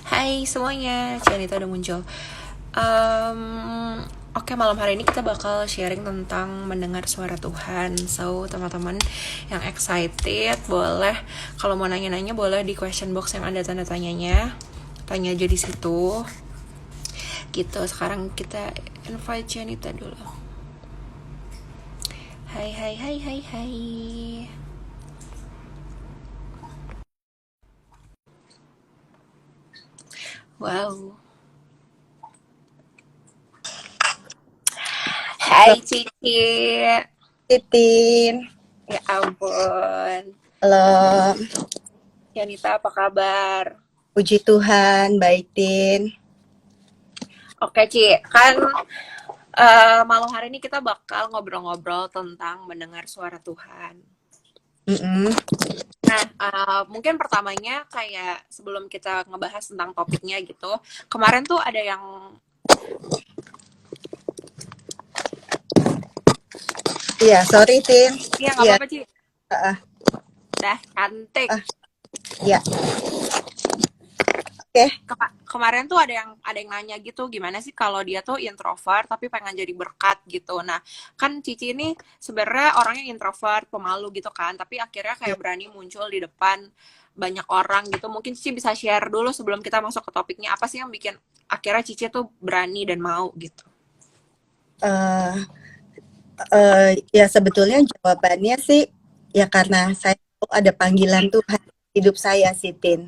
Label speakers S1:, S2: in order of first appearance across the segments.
S1: Hai semuanya, Cianita udah muncul. Em, Oke, malam hari ini kita bakal sharing tentang mendengar suara Tuhan. So, teman-teman yang excited boleh, kalau mau nanya-nanya boleh di question box yang ada tanda tanyanya. Tanya aja di situ. Gitu, sekarang kita invite Cianita dulu. Hai, hai, hai, hai, hai. Wow. Hai Cici.
S2: Titin,
S1: Ya ampun.
S2: halo,
S1: Cianita apa kabar?
S2: puji Tuhan, baik Tin.
S1: Oke Ci, kan malam hari ini kita bakal ngobrol-ngobrol tentang mendengar suara Tuhan.
S2: Mm-mm.
S1: Nah, mungkin pertamanya kayak sebelum kita ngebahas tentang topiknya gitu, kemarin tuh ada yang,
S2: Iya, sorry Tin.
S1: iya nggak
S2: Iya,
S1: apa-apa Ci,
S2: ah,
S1: dah cantik.
S2: ah, iya, oke.
S1: Kemarin tuh ada yang nanya gitu, gimana sih kalau dia tuh introvert tapi pengen jadi berkat gitu. Nah, kan Cici ini sebenarnya orangnya introvert, pemalu gitu kan, tapi akhirnya
S2: Iya.
S1: kayak berani muncul di depan banyak orang gitu. Mungkin Cici bisa share dulu sebelum kita masuk ke topiknya, apa sih yang bikin akhirnya Cici tuh berani dan mau gitu.
S2: Eh, ya sebetulnya jawabannya sih ya karena saya tahu ada panggilan Tuhan di hidup saya sih Tin.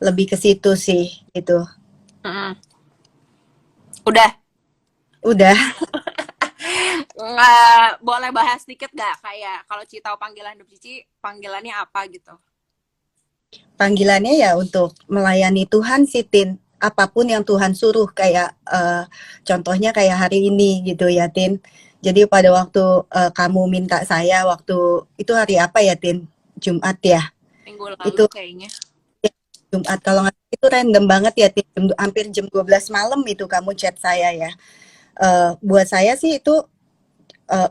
S2: Lebih ke situ sih itu.
S1: Mm-mm. Udah,
S2: Udah,
S1: nggak boleh bahas sedikit gak? Kayak kalau Cici tahu panggilan hidup Cici, panggilannya apa gitu.
S2: panggilannya ya untuk melayani Tuhan sih Tin. Apapun yang Tuhan suruh kayak contohnya kayak hari ini gitu ya Tin. Jadi pada waktu kamu minta saya waktu itu hari apa ya Tin? Jumat ya.
S1: Minggu lalu
S2: Itu
S1: kayaknya.
S2: ya, Jumat kalau nggak salah itu random banget ya Tin. Hampir jam 12 malam itu kamu chat saya ya. Buat saya sih itu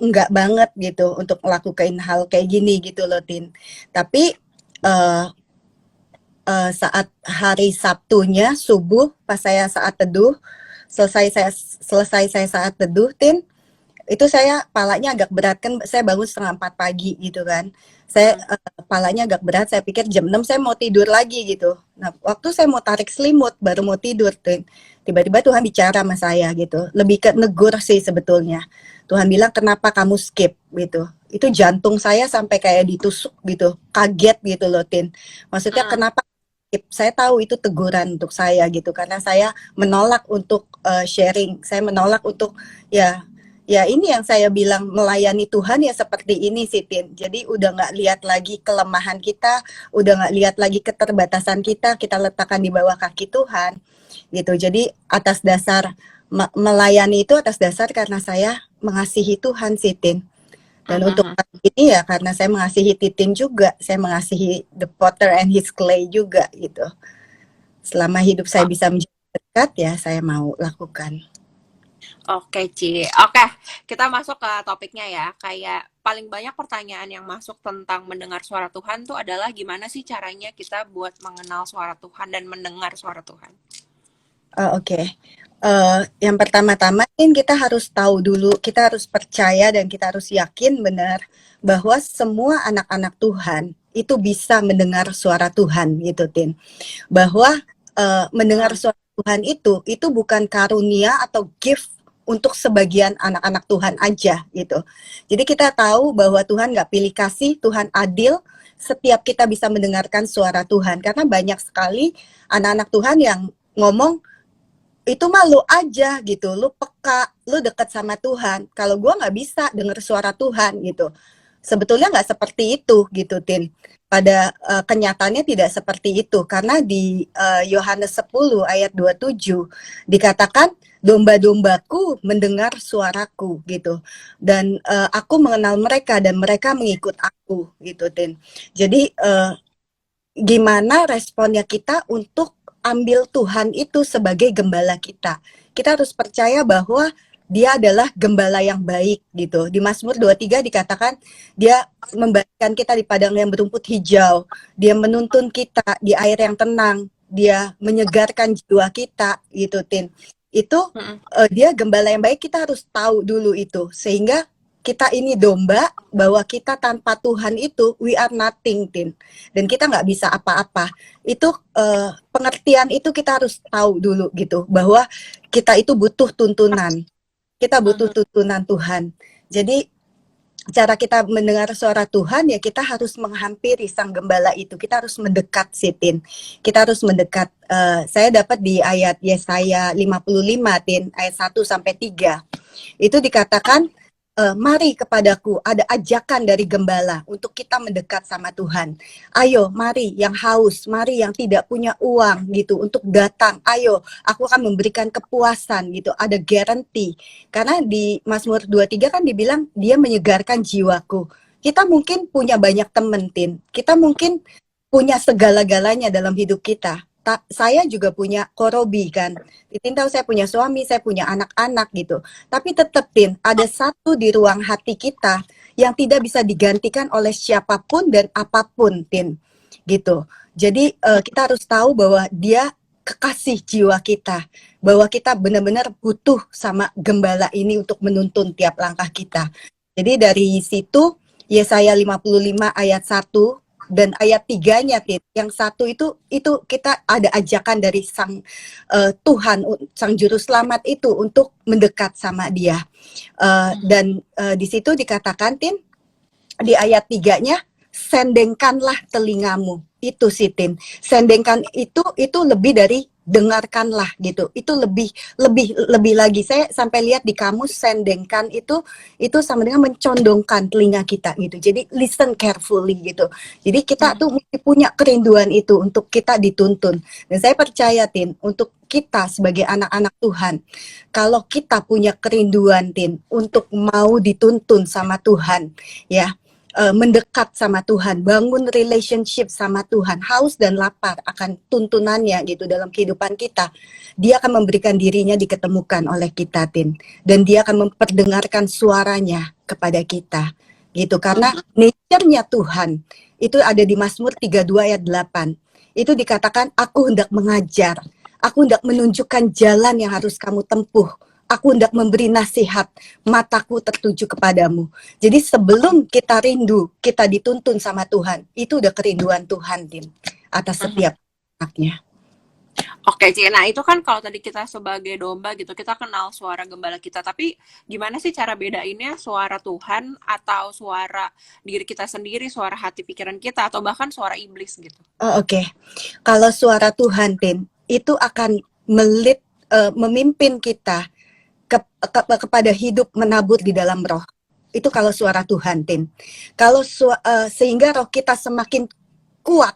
S2: enggak banget gitu untuk melakukan hal kayak gini gitu loh Tin. Tapi eh, saat hari Sabtunya subuh pas saya saat teduh selesai saya saat teduh Tin itu saya palanya agak berat kan saya bangun setengah 4 pagi gitu kan saya
S1: Mm-mm.
S2: palanya agak berat saya pikir jam 6 saya mau tidur lagi gitu nah waktu saya mau tarik selimut baru mau tidur Tin tiba-tiba Tuhan bicara sama saya gitu lebih ke negur sih sebetulnya Tuhan bilang kenapa kamu skip gitu itu jantung saya sampai kayak ditusuk gitu kaget gitu loh Tin maksudnya
S1: Mm.
S2: kenapa saya tahu itu teguran untuk saya gitu karena saya menolak untuk sharing saya menolak untuk ya ya ini yang saya bilang melayani Tuhan ya seperti ini sih Tin jadi udah nggak lihat lagi kelemahan kita udah nggak lihat lagi keterbatasan kita letakkan di bawah kaki Tuhan gitu jadi atas dasar melayani itu atas dasar karena saya mengasihi Tuhan sih Tin dan untuk
S1: Mm-mm.
S2: kali ini ya karena saya mengasihi Titin juga, saya mengasihi the potter and his clay juga gitu. Selama hidup saya bisa menjadi berkat ya saya mau lakukan.
S1: Oke, Ci. Oke, kita masuk ke topiknya ya. Kayak paling banyak pertanyaan yang masuk tentang mendengar suara Tuhan tuh adalah gimana sih caranya kita buat mengenal suara Tuhan dan mendengar suara Tuhan.
S2: Oke. Yang pertama-tama kan kita harus tahu dulu, kita harus percaya dan kita harus yakin benar bahwa semua anak-anak Tuhan itu bisa mendengar suara Tuhan gitu, Tin. Bahwa mendengar
S1: Hmm.
S2: suara Tuhan itu bukan karunia atau gift untuk sebagian anak-anak Tuhan aja gitu. Jadi kita tahu bahwa Tuhan nggak pilih kasih, Tuhan adil. Setiap kita bisa mendengarkan suara Tuhan karena banyak sekali anak-anak Tuhan yang ngomong itu mah lu aja gitu, lu peka, lu deket sama Tuhan. Kalau gua nggak bisa denger suara Tuhan gitu. Sebetulnya nggak seperti itu gitu, Tin. Pada kenyataannya tidak seperti itu karena di Yohanes 10 ayat 27 dikatakan domba-dombaku mendengar suaraku gitu dan aku mengenal mereka dan mereka mengikut aku gitu, Tin. Jadi gimana responnya kita untuk ambil Tuhan itu sebagai gembala kita. Kita harus percaya bahwa dia adalah gembala yang baik gitu. Di Mazmur 23 dikatakan dia membagikan kita di padang yang berumput hijau. Dia menuntun kita di air yang tenang. dia menyegarkan jiwa kita gitu, Tin. Itu
S1: Mm-mm.
S2: dia gembala yang baik, kita harus tahu dulu itu, sehingga kita ini domba, bahwa kita tanpa Tuhan itu we are nothing, Tin, dan kita nggak bisa apa-apa. Itu pengertian itu kita harus tahu dulu gitu, bahwa kita itu butuh tuntunan, kita butuh
S1: Mhm.
S2: tuntunan Tuhan. Jadi cara kita mendengar suara Tuhan ya kita harus menghampiri sang gembala itu, kita harus mendekat, Tin. Kita harus mendekat. Saya dapat di ayat Yesaya 55, Tin, ayat 1-3. Itu dikatakan, mari kepadaku, ada ajakan dari gembala untuk kita mendekat sama Tuhan. Ayo, mari yang haus, mari yang tidak punya uang gitu untuk datang. Ayo, aku akan memberikan kepuasan gitu, ada guarantee. Karena di Mazmur 23 kan dibilang dia menyegarkan jiwaku. Kita mungkin punya banyak temen, Tin. Kita mungkin punya segala-galanya dalam hidup kita. Saya juga punya korobi kan. Tin tahu saya punya suami, saya punya anak-anak gitu. Tapi tetap, Tin, ada satu di ruang hati kita yang tidak bisa digantikan oleh siapapun dan apapun, Tin. Gitu. Jadi kita harus tahu bahwa dia kekasih jiwa kita, bahwa kita benar-benar butuh sama gembala ini untuk menuntun tiap langkah kita. Jadi dari situ Yesaya 55 ayat 1 dan ayat 3-nya, Tin. Yang satu itu kita ada ajakan dari sang Tuhan, sang juru selamat itu untuk mendekat sama dia. Dan di situ dikatakan, Tin, di ayat 3-nya, sendengkanlah telingamu. Itu sih, Tin. Sendengkan itu lebih dari dengarkanlah gitu. Itu lebih lagi. Saya sampai lihat di kamus, sendengkan itu sama dengan mencondongkan telinga kita gitu. Jadi listen carefully gitu. Jadi kita tuh mesti punya kerinduan itu untuk kita dituntun. Dan saya percaya, Tin, untuk kita sebagai anak-anak Tuhan, kalau kita punya kerinduan, Tin, untuk mau dituntun sama Tuhan, ya, mendekat sama Tuhan, bangun relationship sama Tuhan, haus dan lapar akan tuntunannya gitu dalam kehidupan kita, dia akan memberikan dirinya diketemukan oleh kita, Tin, dan dia akan memperdengarkan suaranya kepada kita gitu. Karena nature-nya Tuhan itu ada di Mazmur 32 ayat 8. Itu dikatakan, aku hendak mengajar, aku hendak menunjukkan jalan yang harus kamu tempuh, aku hendak memberi nasihat, mataku tertuju kepadamu. Jadi sebelum kita rindu, kita dituntun sama Tuhan, itu udah kerinduan Tuhan, Din, atas setiap anaknya.
S1: Oke, Ci. Nah, itu kan kalau tadi kita sebagai domba gitu, kita kenal suara gembala kita. Tapi gimana sih cara bedainnya suara Tuhan atau suara diri kita sendiri, suara hati pikiran kita, atau bahkan suara iblis gitu?
S2: Oke. Kalau suara Tuhan, Tin, itu akan memimpin kita kepada hidup menabur di dalam roh. Itu kalau suara Tuhan, Tin. Kalau sehingga roh kita semakin kuat,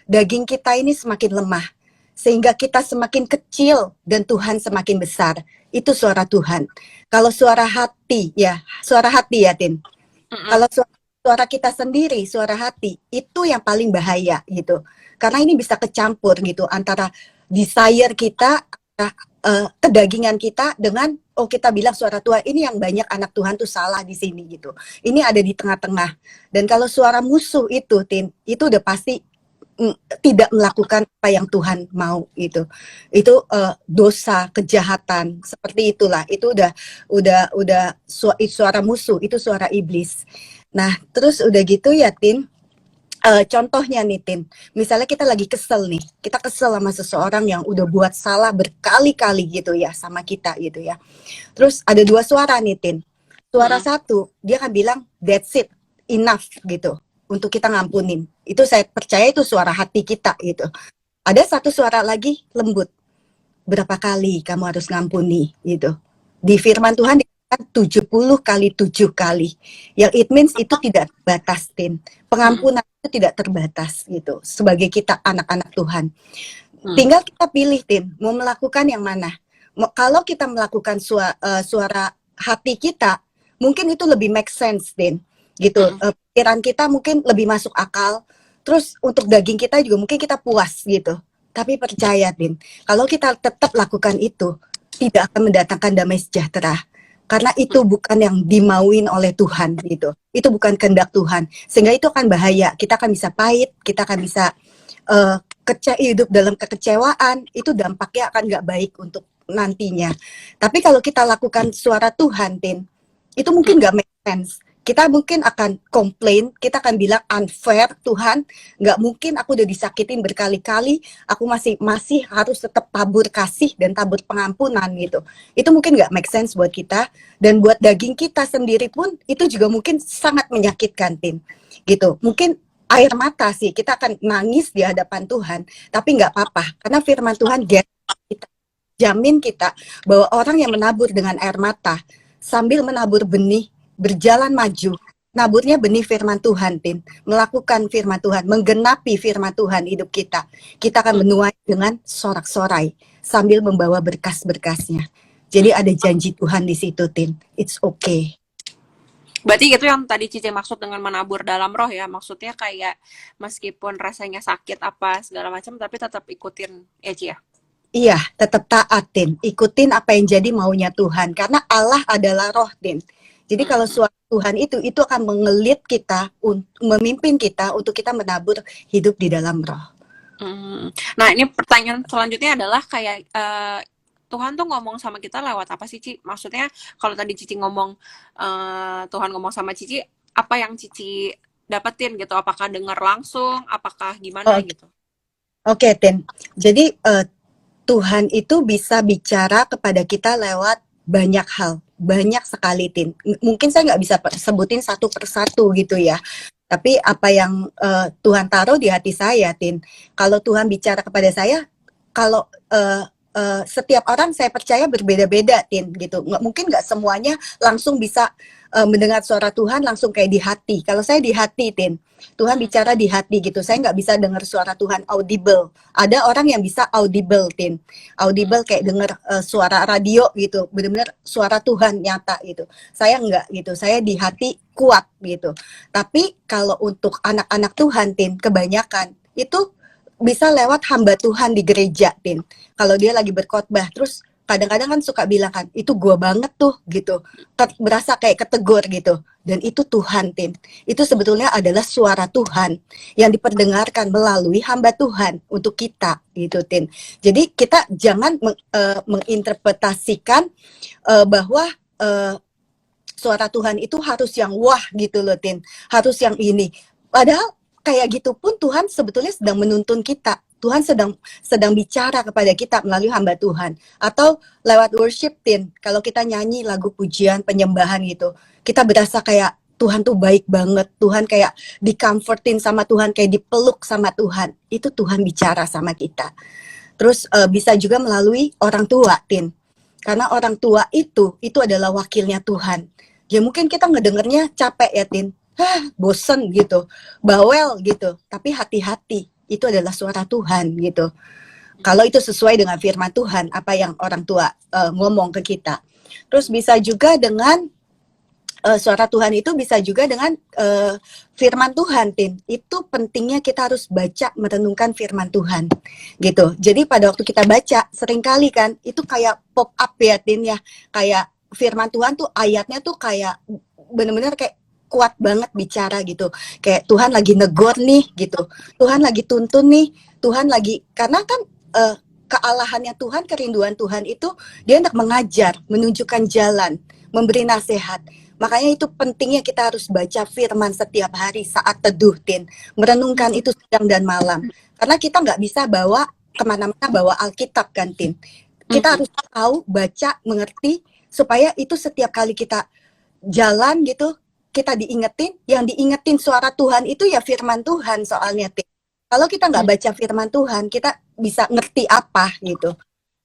S2: daging kita ini semakin lemah, sehingga kita semakin kecil dan Tuhan semakin besar. Itu suara Tuhan. Kalau suara hati ya, Tin. Kalau suara kita sendiri, suara hati, itu yang paling bahaya gitu. Karena ini bisa kecampur gitu antara desire kita, kedagingan kita dengan kita bilang suara Tuhan. Ini yang banyak anak Tuhan tuh salah di sini gitu. Ini ada di tengah-tengah. Dan kalau suara musuh itu, Tin, itu udah pasti tidak melakukan apa yang Tuhan mau gitu. Itu dosa, kejahatan, seperti itulah. Itu udah suara musuh, itu suara iblis. Nah, terus udah gitu ya, Tin. Contohnya nih, Tin, misalnya kita lagi kesel nih, kita kesel sama seseorang yang udah buat salah berkali-kali gitu ya sama kita gitu ya. Terus ada dua suara nih, Tin. Suara satu, dia akan bilang that's it, enough gitu, untuk kita ngampunin. Itu saya percaya itu suara hati kita gitu. Ada satu suara lagi lembut, berapa kali kamu harus ngampuni gitu. Di firman Tuhan 70 kali 7 kali. Yang it means itu tidak terbatas, Tin. Pengampunan itu tidak terbatas gitu. Sebagai kita anak-anak Tuhan. Tinggal kita pilih, Tin, mau melakukan yang mana. Kalau kita melakukan suara hati kita, mungkin itu lebih make sense, Tin. Gitu. Pikiran kita mungkin lebih masuk akal. Terus untuk daging kita juga mungkin kita puas gitu. Tapi percaya, Tin, kalau kita tetap lakukan itu, tidak akan mendatangkan damai sejahtera. Karena itu bukan yang dimauin oleh Tuhan gitu. Itu bukan kehendak Tuhan. Sehingga itu akan bahaya. Kita akan bisa pahit, kita akan bisa hidup dalam kekecewaan, itu dampaknya akan nggak baik untuk nantinya. Tapi kalau kita lakukan suara Tuhan, Tin, itu mungkin nggak make sense. Kita mungkin akan komplain, kita akan bilang unfair, Tuhan, nggak mungkin aku udah disakitin berkali-kali, aku masih harus tetap tabur kasih dan tabur pengampunan gitu. Itu mungkin nggak make sense buat kita, dan buat daging kita sendiri pun itu juga mungkin sangat menyakitkan, Tin. Gitu. Mungkin air mata sih, kita akan nangis di hadapan Tuhan, tapi nggak apa-apa, karena firman Tuhan kita jamin kita bahwa orang yang menabur dengan air mata sambil menabur benih, berjalan maju, naburnya benih firman Tuhan, Tin, melakukan firman Tuhan, menggenapi firman Tuhan hidup kita. Kita akan menuai dengan sorak-sorai sambil membawa berkas-berkasnya. Jadi ada janji Tuhan di situ, Tin. It's okay.
S1: Berarti itu yang tadi Cici maksud dengan menabur dalam roh ya, maksudnya kayak meskipun rasanya sakit apa segala macam, tapi tetap ikutin ya Ci ya?
S2: Iya, tetap taatin, ikutin apa yang jadi maunya Tuhan, karena Allah adalah roh, Tin. Jadi kalau suara Tuhan itu akan mengelit kita, memimpin kita untuk kita menabur hidup di dalam roh.
S1: Nah ini pertanyaan selanjutnya adalah kayak Tuhan tuh ngomong sama kita lewat apa sih, Ci? Maksudnya kalau tadi Cici ngomong Tuhan ngomong sama Cici, apa yang Cici dapetin gitu? Apakah dengar langsung? Apakah gimana gitu?
S2: Oke, Tin. Jadi Tuhan itu bisa bicara kepada kita lewat banyak hal, banyak sekali, Tin. Mungkin saya nggak bisa sebutin satu persatu gitu ya. Tapi apa yang Tuhan taruh di hati saya, Tin. Kalau Tuhan bicara kepada saya, kalau setiap orang saya percaya berbeda-beda, Tin, gitu. Mungkin nggak semuanya langsung bisa mendengar suara Tuhan langsung kayak di hati. Kalau saya di hati, Tin, Tuhan bicara di hati gitu. Saya nggak bisa dengar suara Tuhan audible. Ada orang yang bisa audible, Tin. Audible kayak dengar suara radio gitu. Benar-benar suara Tuhan nyata gitu. Saya nggak gitu. Saya di hati kuat gitu. Tapi kalau untuk anak-anak Tuhan, Tin, kebanyakan itu bisa lewat hamba Tuhan di gereja, Tin. Kalau dia lagi berkhotbah, terus kadang-kadang kan suka bilang kan, itu gua banget tuh gitu. Berasa kayak ketegur gitu. Dan itu Tuhan, Tin. Itu sebetulnya adalah suara Tuhan yang diperdengarkan melalui hamba Tuhan untuk kita gitu, Tin. Jadi kita jangan menginterpretasikan bahwa suara Tuhan itu harus yang wah gitu loh, Tin. Harus yang ini. Padahal kayak gitu pun Tuhan sebetulnya sedang menuntun kita. Tuhan sedang bicara kepada kita melalui hamba Tuhan. Atau lewat worship, Tin. Kalau kita nyanyi lagu pujian, penyembahan gitu, kita berasa kayak Tuhan tuh baik banget. Tuhan kayak di-comfortin sama Tuhan, kayak dipeluk sama Tuhan. Itu Tuhan bicara sama kita. Terus bisa juga melalui orang tua, Tin. Karena orang tua itu adalah wakilnya Tuhan. Ya mungkin kita ngedengernya capek ya, Tin. Bosen gitu, bawel gitu. Tapi hati-hati, itu adalah suara Tuhan gitu. Kalau itu sesuai dengan firman Tuhan, apa yang orang tua ngomong ke kita. Terus bisa juga dengan suara Tuhan itu bisa juga dengan firman Tuhan, Tin. Itu pentingnya kita harus baca, merenungkan firman Tuhan gitu. Jadi pada waktu kita baca, seringkali kan itu kayak pop up ya, Tin ya. Kayak firman Tuhan tuh ayatnya tuh kayak benar-benar kayak kuat banget bicara gitu. Kayak Tuhan lagi negor nih gitu. Tuhan lagi tuntun nih. Tuhan lagi, karena kan kealahannya Tuhan, kerinduan Tuhan itu dia hendak mengajar, menunjukkan jalan, memberi nasihat. Makanya itu pentingnya kita harus baca firman setiap hari saat teduh, Tin. Merenungkan itu siang dan malam. Karena kita nggak bisa bawa kemana-mana bawa Alkitab kan, Tin. Kita harus tahu, baca, mengerti, supaya itu setiap kali kita jalan gitu, kita diingetin, yang diingetin suara Tuhan itu ya firman Tuhan soalnya, Tin. Kalau kita nggak baca firman Tuhan, kita bisa ngerti apa gitu.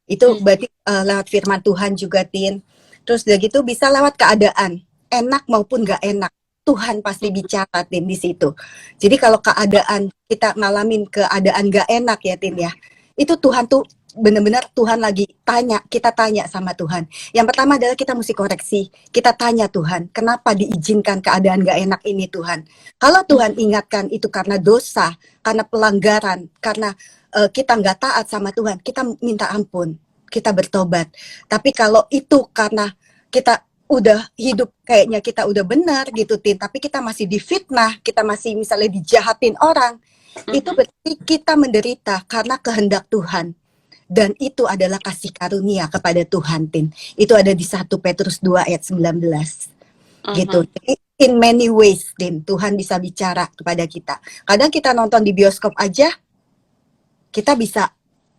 S2: Itu berarti lewat firman Tuhan juga, Tin. Terus udah gitu bisa lewat keadaan, enak maupun nggak enak. Tuhan pasti bicara, Tin, di situ. Jadi kalau keadaan kita ngalamin keadaan nggak enak ya, Tin ya, itu Tuhan tuh benar-benar Tuhan lagi tanya, kita tanya sama Tuhan. Yang pertama adalah kita mesti koreksi. Kita tanya Tuhan, kenapa diizinkan keadaan gak enak ini, Tuhan? Kalau Tuhan ingatkan itu karena dosa, karena pelanggaran, karena kita gak taat sama Tuhan, kita minta ampun, kita bertobat. Tapi kalau itu karena kita udah hidup kayaknya kita udah benar gitu, Tin, tapi kita masih difitnah, kita masih misalnya dijahatin orang, Itu berarti kita menderita karena kehendak Tuhan. Dan itu adalah kasih karunia kepada Tuhan, Tin. Itu ada di 1 Petrus 2 ayat 19. Gitu. Jadi in many ways, Tin, Tuhan bisa bicara kepada kita. Kadang kita nonton di bioskop aja, kita bisa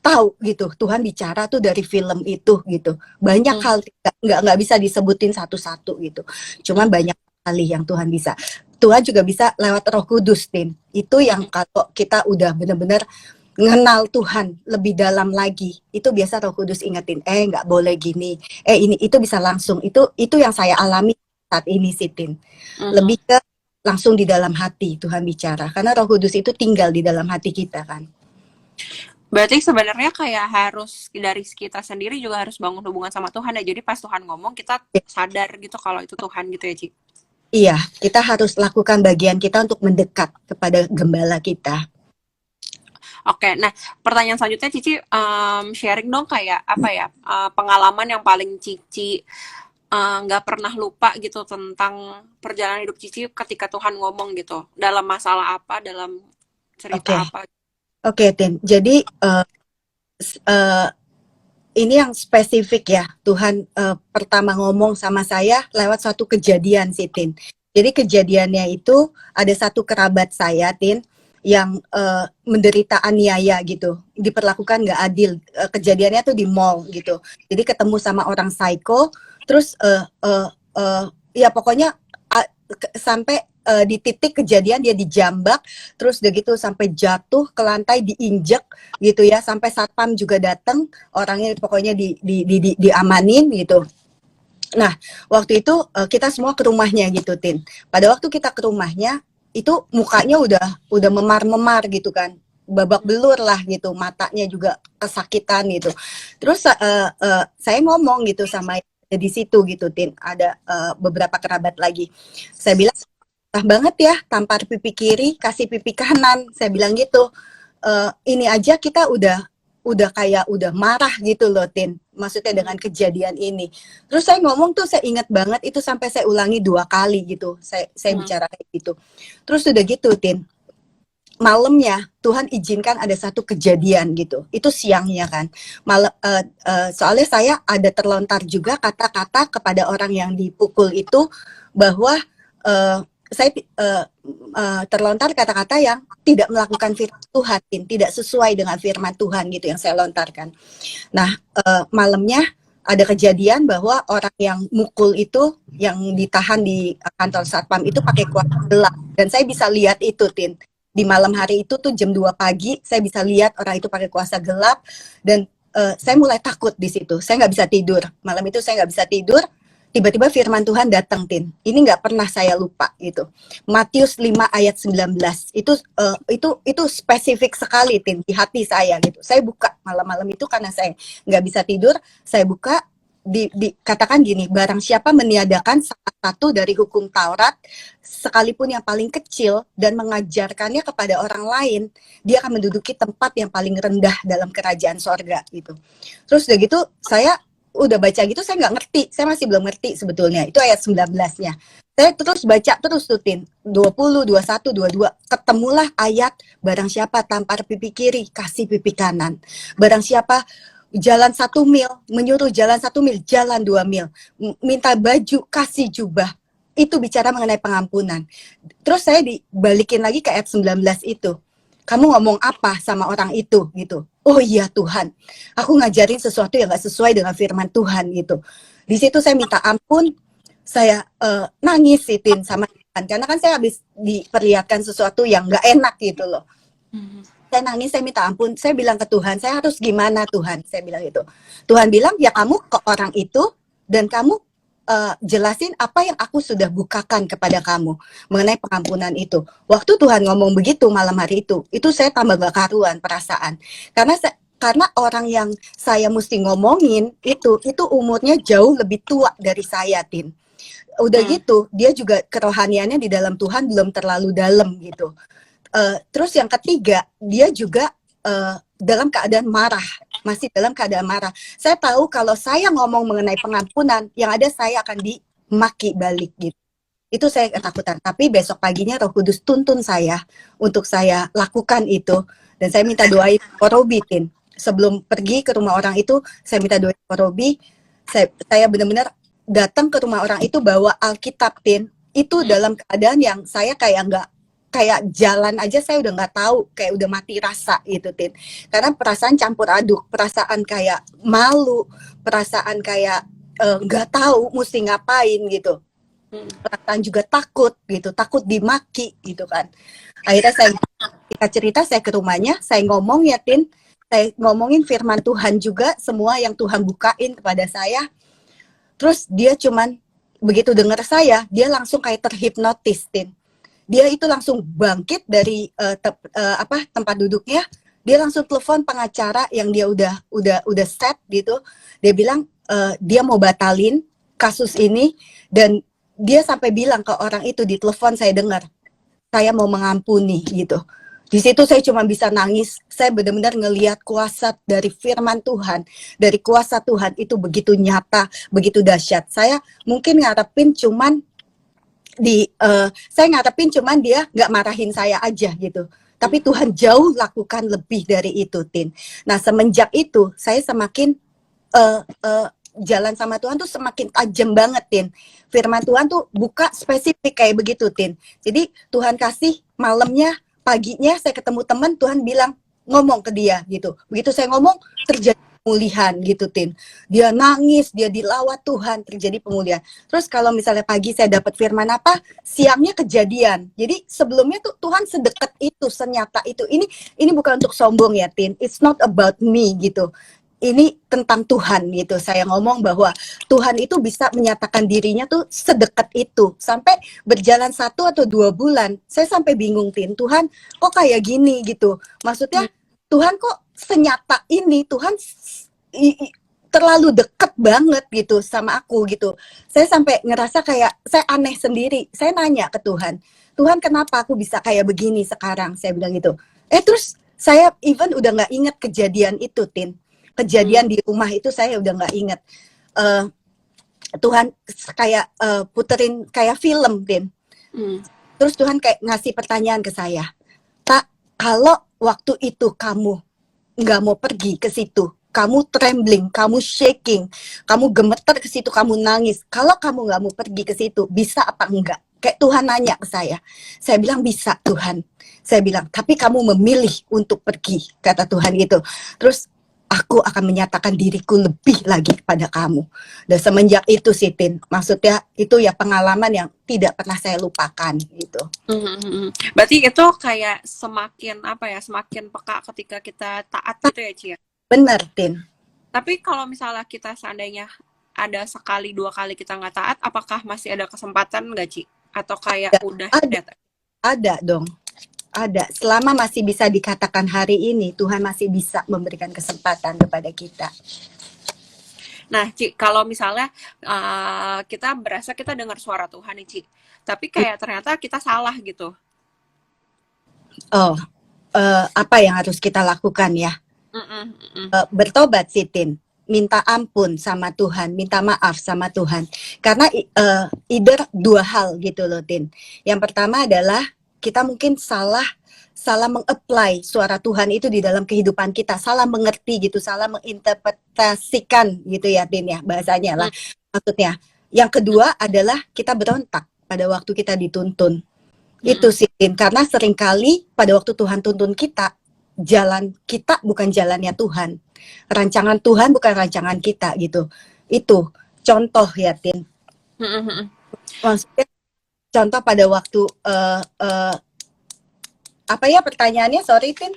S2: tahu gitu, Tuhan bicara tuh dari film itu gitu. Banyak hal nggak bisa disebutin satu-satu gitu. Cuman banyak kali yang Tuhan bisa. Tuhan juga bisa lewat Roh Kudus, Tin. Itu yang kalau kita udah benar-benar mengenal Tuhan lebih dalam lagi, itu biasa Roh Kudus ingetin, nggak boleh gini, ini itu bisa langsung, itu yang saya alami saat ini sih, Tin. Lebih ke langsung di dalam hati Tuhan bicara, karena Roh Kudus itu tinggal di dalam hati kita kan.
S1: Berarti sebenarnya kayak harus dari kita sendiri juga harus bangun hubungan sama Tuhan ya. Jadi pas Tuhan ngomong kita sadar gitu kalau itu Tuhan gitu ya, Ci.
S2: Iya, kita harus lakukan bagian kita untuk mendekat kepada gembala kita.
S1: Oke, nah pertanyaan selanjutnya Cici sharing dong kayak apa ya pengalaman yang paling Cici nggak pernah lupa gitu tentang perjalanan hidup Cici ketika Tuhan ngomong gitu dalam masalah apa, dalam cerita apa.
S2: Oke, Tin. Jadi ini yang spesifik ya. Tuhan pertama ngomong sama saya lewat suatu kejadian sih, Tin. Jadi kejadiannya itu ada satu kerabat saya, Tin, yang menderita aniaya gitu, diperlakukan nggak adil. Kejadiannya tuh di mall gitu. Jadi ketemu sama orang psycho, terus ya pokoknya sampai di titik kejadian dia dijambak, terus udah gitu sampai jatuh ke lantai, diinjek gitu ya, sampai satpam juga datang, orangnya pokoknya diamanin gitu. Nah, waktu itu kita semua ke rumahnya gitu, Tin. Pada waktu kita ke rumahnya, itu mukanya udah memar-memar gitu kan, babak belur lah gitu, matanya juga kesakitan gitu. Terus saya ngomong gitu sama di situ gitu, Tin, ada beberapa kerabat lagi. Saya bilang, banget ya, tampar pipi kiri, kasih pipi kanan. Saya bilang gitu. Ini aja kita udah kayak udah marah gitu loh, Tin. Maksudnya dengan kejadian ini. Terus saya ngomong tuh, saya ingat banget itu sampai saya ulangi 2 kali gitu. Saya bicara kayak gitu. Terus udah gitu, Tin. Malamnya Tuhan izinkan ada satu kejadian gitu. Itu siangnya kan. Soalnya saya ada terlontar juga kata-kata kepada orang yang dipukul itu bahwa saya terlontar kata-kata yang tidak melakukan firman Tuhan, tidak sesuai dengan firman Tuhan gitu yang saya lontarkan. Nah, malamnya ada kejadian bahwa orang yang mukul itu, yang ditahan di kantor satpam itu pakai kuasa gelap, dan saya bisa lihat itu, Tin. Di malam hari itu tuh jam 2 pagi, saya bisa lihat orang itu pakai kuasa gelap, dan saya mulai takut di situ. Saya nggak bisa tidur. Malam itu saya nggak bisa tidur. Tiba-tiba firman Tuhan datang, Tin. Ini nggak pernah saya lupa gitu. Matius 5 ayat 19. Itu spesifik sekali, Tin, di hati saya gitu. Saya buka malam-malam itu karena saya nggak bisa tidur. Saya buka, dikatakan gini, barang siapa meniadakan salah satu dari hukum Taurat, sekalipun yang paling kecil, dan mengajarkannya kepada orang lain, dia akan menduduki tempat yang paling rendah dalam kerajaan sorga gitu. Terus udah gitu, saya udah baca gitu, saya nggak ngerti, saya masih belum ngerti sebetulnya, itu ayat 19-nya. Saya terus baca, terus tutin, 20, 21, 22, ketemulah ayat, barang siapa tampar pipi kiri, kasih pipi kanan. Barang siapa jalan 1 mil, menyuruh jalan 1 mil, jalan 2 mil. Minta baju, kasih jubah. Itu bicara mengenai pengampunan. Terus saya dibalikin lagi ke ayat 19 itu. Kamu ngomong apa sama orang itu gitu? Oh iya Tuhan, aku ngajarin sesuatu yang gak sesuai dengan firman Tuhan gitu. Di situ saya minta ampun, saya nangis Tin sama Tuhan, karena kan saya habis diperlihatkan sesuatu yang gak enak gitu loh. Saya nangis, saya minta ampun, saya bilang ke Tuhan, saya harus gimana Tuhan? Saya bilang itu. Tuhan bilang, ya kamu ke orang itu dan kamu jelasin apa yang aku sudah bukakan kepada kamu mengenai pengampunan itu. Waktu Tuhan ngomong begitu malam hari itu saya tambah gak karuan perasaan. Karena orang yang saya mesti ngomongin itu umurnya jauh lebih tua dari saya, Tin. Udah gitu, dia juga kerohaniannya di dalam Tuhan belum terlalu dalam gitu. Terus yang ketiga, dia juga dalam keadaan marah, masih dalam keadaan marah. Saya tahu kalau saya ngomong mengenai pengampunan, yang ada saya akan dimaki balik gitu. Itu saya ketakutan. Tapi besok paginya Roh Kudus tuntun saya untuk saya lakukan itu. Dan saya minta doain Ko Robi, Tin. Sebelum pergi ke rumah orang itu, saya minta doain Ko Robi. Saya benar-benar datang ke rumah orang itu bawa Alkitab, Tin. Itu dalam keadaan yang saya kayak jalan aja saya udah nggak tahu, kayak udah mati rasa gitu, Tin. Karena perasaan campur aduk, perasaan kayak malu, perasaan kayak nggak tahu mesti ngapain gitu, perasaan juga takut gitu, takut dimaki gitu kan. Akhirnya kita cerita, saya ke rumahnya, saya ngomong ya, Tin, saya ngomongin firman Tuhan juga, semua yang Tuhan bukain kepada saya. Terus dia cuman begitu dengar saya, dia langsung kayak terhipnotis, Tin. Dia itu langsung bangkit dari tempat duduknya, dia langsung telepon pengacara yang dia udah set gitu. Dia bilang dia mau batalin kasus ini, dan dia sampai bilang ke orang itu di telepon, saya dengar, saya mau mengampuni gitu. Di situ saya cuma bisa nangis. Saya benar-benar ngelihat kuasa dari firman Tuhan, dari kuasa Tuhan itu begitu nyata, begitu dahsyat. Saya mungkin ngarepin cuman saya ngarepin cuman dia nggak marahin saya aja gitu. Tapi Tuhan jauh lakukan lebih dari itu, Tin. Nah, semenjak itu saya semakin jalan sama Tuhan tuh semakin tajam banget, Tin. Firman Tuhan tuh buka spesifik kayak begitu, Tin. Jadi Tuhan kasih malamnya, paginya saya ketemu teman, Tuhan bilang ngomong ke dia gitu. Begitu saya ngomong, terjadi pemulihan gitu, Tin. Dia nangis, dia dilawat Tuhan, terjadi pemulihan. Terus kalau misalnya pagi saya dapat firman apa, siangnya kejadian. Jadi sebelumnya tuh Tuhan sedekat itu, senyata itu. Ini bukan untuk sombong ya, Tin. It's not about me gitu. Ini tentang Tuhan gitu. Saya ngomong bahwa Tuhan itu bisa menyatakan dirinya tuh sedekat itu. Sampai berjalan 1 atau 2 bulan, saya sampai bingung, Tin. Tuhan kok kayak gini gitu. Maksudnya Tuhan kok senyata ini, Tuhan terlalu deket banget gitu sama aku gitu. Saya sampai ngerasa kayak saya aneh sendiri. Saya nanya ke Tuhan, Tuhan kenapa aku bisa kayak begini sekarang? Saya bilang gitu. Terus saya even udah nggak inget kejadian itu, Tin. Kejadian di rumah itu saya udah nggak inget. Tuhan kayak puterin kayak film, Tin. Terus Tuhan kayak ngasih pertanyaan ke saya, Tak, kalau waktu itu kamu nggak mau pergi ke situ, kamu trembling, kamu shaking, kamu gemeter ke situ, kamu nangis. Kalau kamu nggak mau pergi ke situ, bisa apa enggak? Kayak Tuhan nanya ke saya. Saya bilang bisa, Tuhan. Saya bilang, tapi kamu memilih untuk pergi, kata Tuhan gitu. Terus aku akan menyatakan diriku lebih lagi kepada kamu. Dan semenjak itu sih, Tin, maksudnya itu ya pengalaman yang tidak pernah saya lupakan gitu.
S1: Berarti itu kayak semakin apa ya, semakin peka ketika kita taat gitu ya, Ci?
S2: Bener, Tin.
S1: Tapi kalau misalnya kita seandainya ada sekali 2 kali kita nggak taat, apakah masih ada kesempatan nggak, Ci? Atau kayak udah
S2: ada dong. Ada. Selama masih bisa dikatakan hari ini, Tuhan masih bisa memberikan kesempatan kepada kita.
S1: Nah, Ci, kalau misalnya kita berasa kita dengar suara Tuhan nih, Ci, tapi kayak ternyata kita salah gitu.
S2: Apa yang harus kita lakukan ya? Bertobat, Sitin. Minta ampun sama Tuhan, minta maaf sama Tuhan. Karena either 2 hal gitu loh, Tin. Yang pertama adalah kita mungkin salah meng-apply suara Tuhan itu di dalam kehidupan kita, salah mengerti gitu, salah menginterpretasikan gitu ya, Tin ya, bahasanya lah. Maksudnya. Yang kedua adalah kita berontak pada waktu kita dituntun. Itu sih, Tin. Karena seringkali pada waktu Tuhan tuntun kita, jalan kita bukan jalannya Tuhan. Rancangan Tuhan bukan rancangan kita gitu. Itu contoh ya, Tin. Maksudnya contoh pada waktu apa ya pertanyaannya? Sorry, Tin.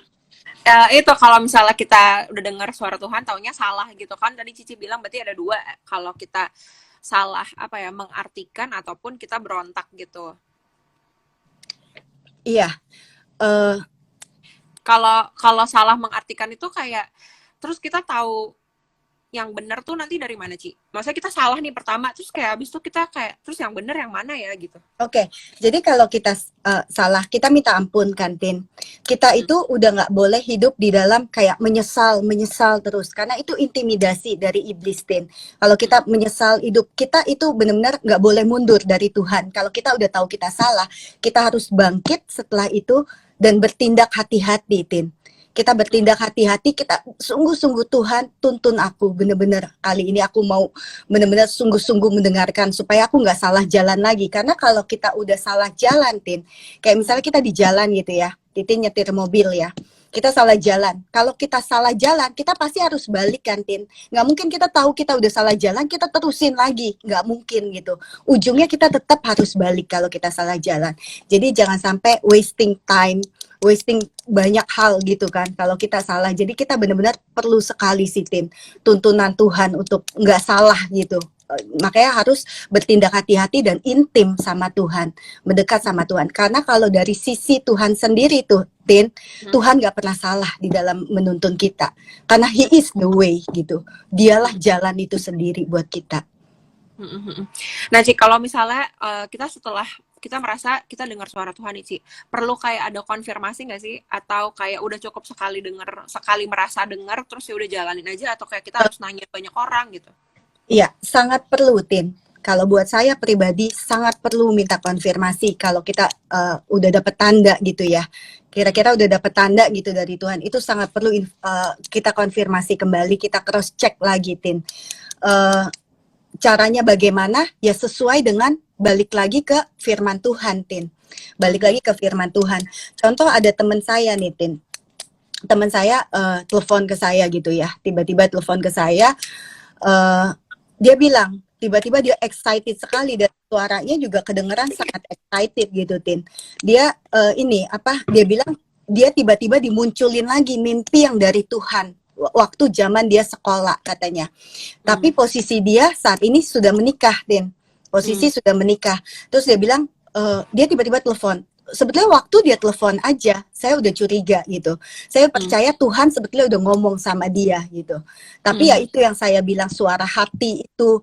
S1: Itu kalau misalnya kita udah dengar suara Tuhan, taunya salah gitu kan. Tadi Cici bilang berarti ada 2. Kalau kita salah apa ya, mengartikan ataupun kita berontak gitu.
S2: Iya.
S1: Kalau salah mengartikan itu kayak terus kita tahu yang benar tuh nanti dari mana, Ci? Maksudnya kita salah nih pertama, terus kayak abis itu kita kayak terus yang benar yang mana ya gitu.
S2: Oke, jadi kalau kita salah, kita minta ampun kan, Tin. Kita itu udah nggak boleh hidup di dalam kayak menyesal terus, karena itu intimidasi dari iblis, Tin. Kalau kita menyesal hidup, kita itu benar-benar nggak boleh mundur dari Tuhan. Kalau kita udah tahu kita salah, kita harus bangkit setelah itu dan bertindak hati-hati, Tin. Kita bertindak hati-hati, kita sungguh-sungguh Tuhan tuntun aku, bener-bener kali ini aku mau bener-bener sungguh-sungguh mendengarkan supaya aku nggak salah jalan lagi. Karena kalau kita udah salah jalan, Tin, kayak misalnya kita di jalan gitu ya, Titin nyetir mobil ya, kita salah jalan. Kalau kita salah jalan, kita pasti harus balik kan, Tin. Nggak mungkin kita tahu kita udah salah jalan, kita terusin lagi. Nggak mungkin gitu. Ujungnya kita tetap harus balik kalau kita salah jalan. Jadi jangan sampai wasting time, wasting banyak hal gitu kan kalau kita salah. Jadi kita benar-benar perlu sekali sih, Tin, tuntunan Tuhan untuk nggak salah gitu. Makanya harus bertindak hati-hati dan intim sama Tuhan, mendekat sama Tuhan. Karena kalau dari sisi Tuhan sendiri tuh, Tin, Tuhan nggak pernah salah di dalam menuntun kita. Karena He is the way gitu. Dialah jalan itu sendiri buat kita.
S1: Nah, Ci, kalau misalnya kita setelah kita merasa kita dengar suara Tuhan nih, Ci, perlu kayak ada konfirmasi nggak sih? Atau kayak udah cukup sekali dengar, sekali merasa dengar, terus ya udah jalanin aja? Atau kayak kita harus nanya banyak orang gitu?
S2: Iya, sangat perlu, Tin. Kalau buat saya pribadi, sangat perlu minta konfirmasi. Kalau kita udah dapet tanda gitu ya, kira-kira udah dapet tanda gitu dari Tuhan, itu sangat perlu kita konfirmasi kembali, kita cross check lagi, Tin. Caranya bagaimana? Ya sesuai dengan balik lagi ke firman Tuhan, Tin. Balik lagi ke firman Tuhan. Contoh ada teman saya nih, Tin. Teman saya telepon ke saya gitu ya. Tiba-tiba telepon ke saya, dia bilang, tiba-tiba dia excited sekali dan suaranya juga kedengeran sangat excited gitu, Tin. Dia dia bilang dia tiba-tiba dimunculin lagi mimpi yang dari Tuhan. Waktu zaman dia sekolah katanya. Tapi posisi dia saat ini sudah menikah, Tin. Posisi sudah menikah. Terus dia bilang, dia tiba-tiba telepon. Sebetulnya waktu dia telepon aja, saya udah curiga gitu. Saya percaya Tuhan sebetulnya udah ngomong sama dia gitu. Tapi ya itu yang saya bilang, suara hati itu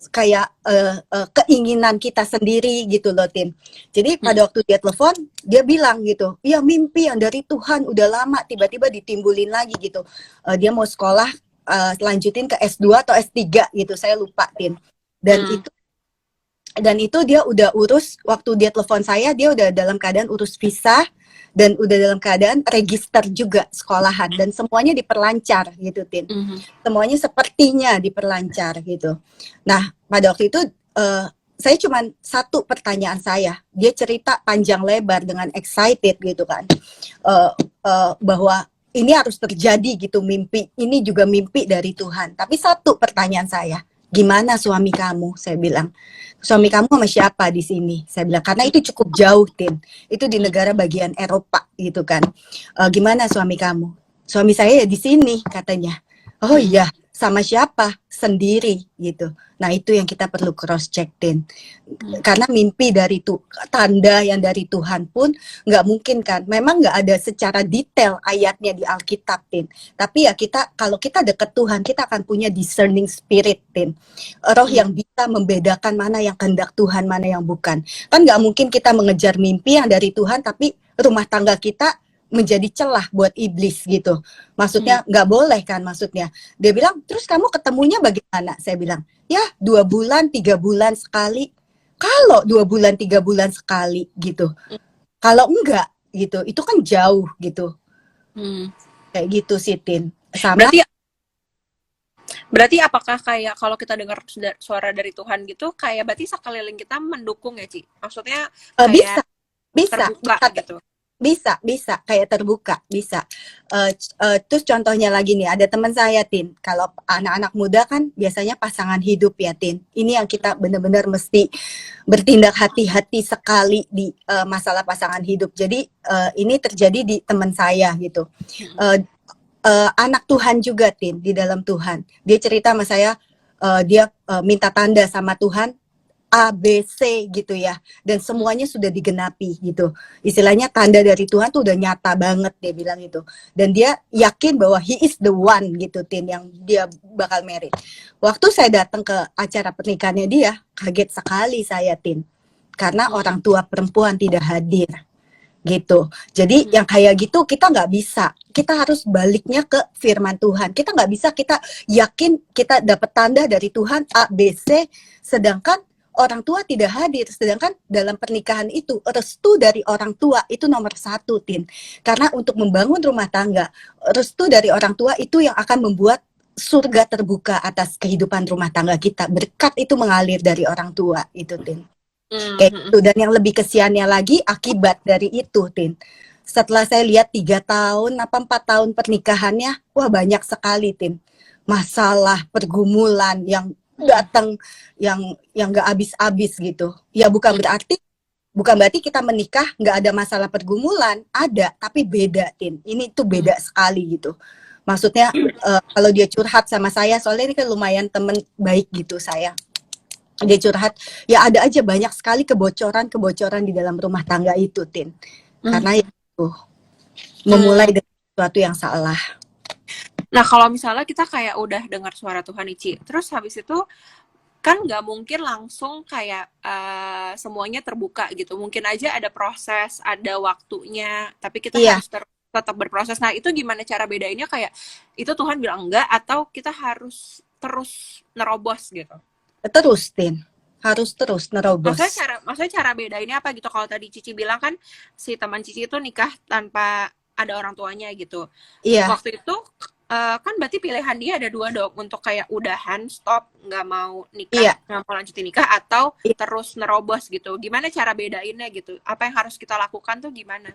S2: kayak keinginan kita sendiri gitu loh, Tin. Jadi pada waktu dia telepon, dia bilang gitu, ya mimpi yang dari Tuhan udah lama tiba-tiba ditimbulin lagi gitu. Dia mau sekolah, lanjutin ke S2 atau S3 gitu, saya lupa, Tin. Dan itu dia udah urus, waktu dia telepon saya, dia udah dalam keadaan urus visa dan udah dalam keadaan register juga sekolahan dan semuanya diperlancar gitu, Tin. Semuanya sepertinya diperlancar gitu. Nah, pada waktu itu saya cuma satu pertanyaan saya. Dia cerita panjang lebar dengan excited gitu kan. Bahwa ini harus terjadi gitu, mimpi. Ini juga mimpi dari Tuhan. Tapi satu pertanyaan saya, gimana suami kamu? Saya bilang, suami kamu sama siapa di sini? Saya bilang, karena itu cukup jauh, Tin. Itu di negara bagian Eropa gitu kan. Gimana suami kamu? Suami saya ya di sini katanya. Oh iya, sama siapa? Sendiri gitu. Nah itu yang kita perlu cross check, Tin. Karena mimpi dari tanda yang dari Tuhan pun nggak mungkin kan. Memang nggak ada secara detail ayatnya di Alkitab, Tin. Tapi ya kita, kalau kita deket Tuhan, kita akan punya discerning spirit, Tin. Roh yang bisa membedakan mana yang kehendak Tuhan, mana yang bukan. Kan nggak mungkin kita mengejar mimpi yang dari Tuhan, tapi rumah tangga kita menjadi celah buat iblis gitu. Maksudnya nggak boleh kan maksudnya. Dia bilang, terus kamu ketemunya bagaimana? Saya bilang, ya 2 bulan, 3 bulan sekali. Kalau 2 bulan, 3 bulan sekali gitu. Kalau enggak gitu, itu kan jauh gitu. Kayak gitu sih, Tin. Sama.
S1: Berarti apakah kayak kalau kita dengar suara dari Tuhan gitu, kayak berarti sekeliling kita mendukung ya, Ci? Maksudnya kayak
S2: bisa
S1: terbuka gitu.
S2: Bisa kayak terbuka, bisa. Terus contohnya lagi nih, ada teman saya, Tin. Kalau anak-anak muda kan biasanya pasangan hidup ya, Tin. Ini yang kita benar-benar mesti bertindak hati-hati sekali di masalah pasangan hidup. Jadi ini terjadi di teman saya gitu. Anak Tuhan juga, Tin, di dalam Tuhan. Dia cerita sama saya, dia minta tanda sama Tuhan. A, B, C gitu ya. Dan semuanya sudah digenapi gitu. Istilahnya tanda dari Tuhan tuh udah nyata banget, dia bilang itu. Dan dia yakin bahwa he is the one gitu, Tin, yang dia bakal married. Waktu saya datang ke acara pernikahannya dia, kaget sekali saya, Tin. Karena orang tua perempuan tidak hadir gitu. Jadi yang kayak gitu kita nggak bisa. Kita harus baliknya ke firman Tuhan. Kita nggak bisa kita yakin kita dapat tanda dari Tuhan A, B, C, sedangkan orang tua tidak hadir. Sedangkan dalam pernikahan itu restu dari orang tua itu nomor satu, Tin. Karena untuk membangun rumah tangga, restu dari orang tua itu yang akan membuat surga terbuka atas kehidupan rumah tangga kita. Berkat itu mengalir dari orang tua itu, Tin. Kayak gitu. Dan yang lebih kesiannya lagi akibat dari itu, Tin. Setelah saya lihat 3 tahun, 4 tahun pernikahannya, wah banyak sekali, Tin. Masalah, pergumulan yang datang yang nggak habis-habis gitu. Ya bukan berarti kita menikah nggak ada masalah pergumulan, ada, tapi beda, Tin. Ini tuh beda sekali gitu. Maksudnya kalau dia curhat sama saya, soalnya ini kan lumayan temen baik gitu saya. Dia curhat, ya ada aja banyak sekali kebocoran di dalam rumah tangga itu, Tin. Karena itu memulai dari sesuatu yang salah.
S1: Nah, kalau misalnya kita kayak udah dengar suara Tuhan nih, Ci, terus habis itu kan nggak mungkin langsung kayak semuanya terbuka gitu. Mungkin aja ada proses, ada waktunya, tapi kita harus tetap berproses. Nah, itu gimana cara bedainnya, kayak itu Tuhan bilang enggak atau kita harus terus nerobos gitu?
S2: Terus, Tin. Harus terus nerobos.
S1: Maksudnya cara bedainnya apa gitu? Kalau tadi Cici bilang kan si teman Cici itu nikah tanpa ada orang tuanya gitu.
S2: Iya.
S1: Waktu itu kan berarti pilihan dia ada 2 dong, untuk kayak udahan, stop, nggak mau nikah, nggak mau lanjutin nikah, atau terus nerobos gitu. Gimana cara bedainnya gitu? Apa yang harus kita lakukan tuh gimana?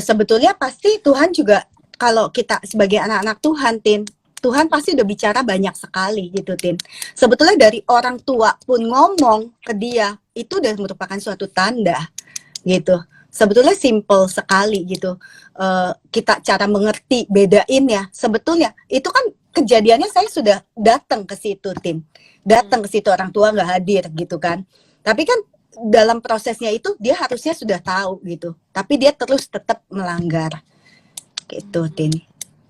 S2: Sebetulnya pasti Tuhan juga, kalau kita sebagai anak-anak Tuhan, Tin, Tuhan pasti udah bicara banyak sekali gitu, Tin. Sebetulnya dari orang tua pun ngomong ke dia, itu udah merupakan suatu tanda gitu. Sebetulnya simple sekali gitu. Kita cara mengerti, bedain ya. Sebetulnya itu kan kejadiannya saya sudah datang ke situ, Tin. Datang ke situ, orang tua nggak hadir gitu kan. Tapi kan dalam prosesnya itu dia harusnya sudah tahu gitu. Tapi dia terus tetap melanggar gitu, Tin.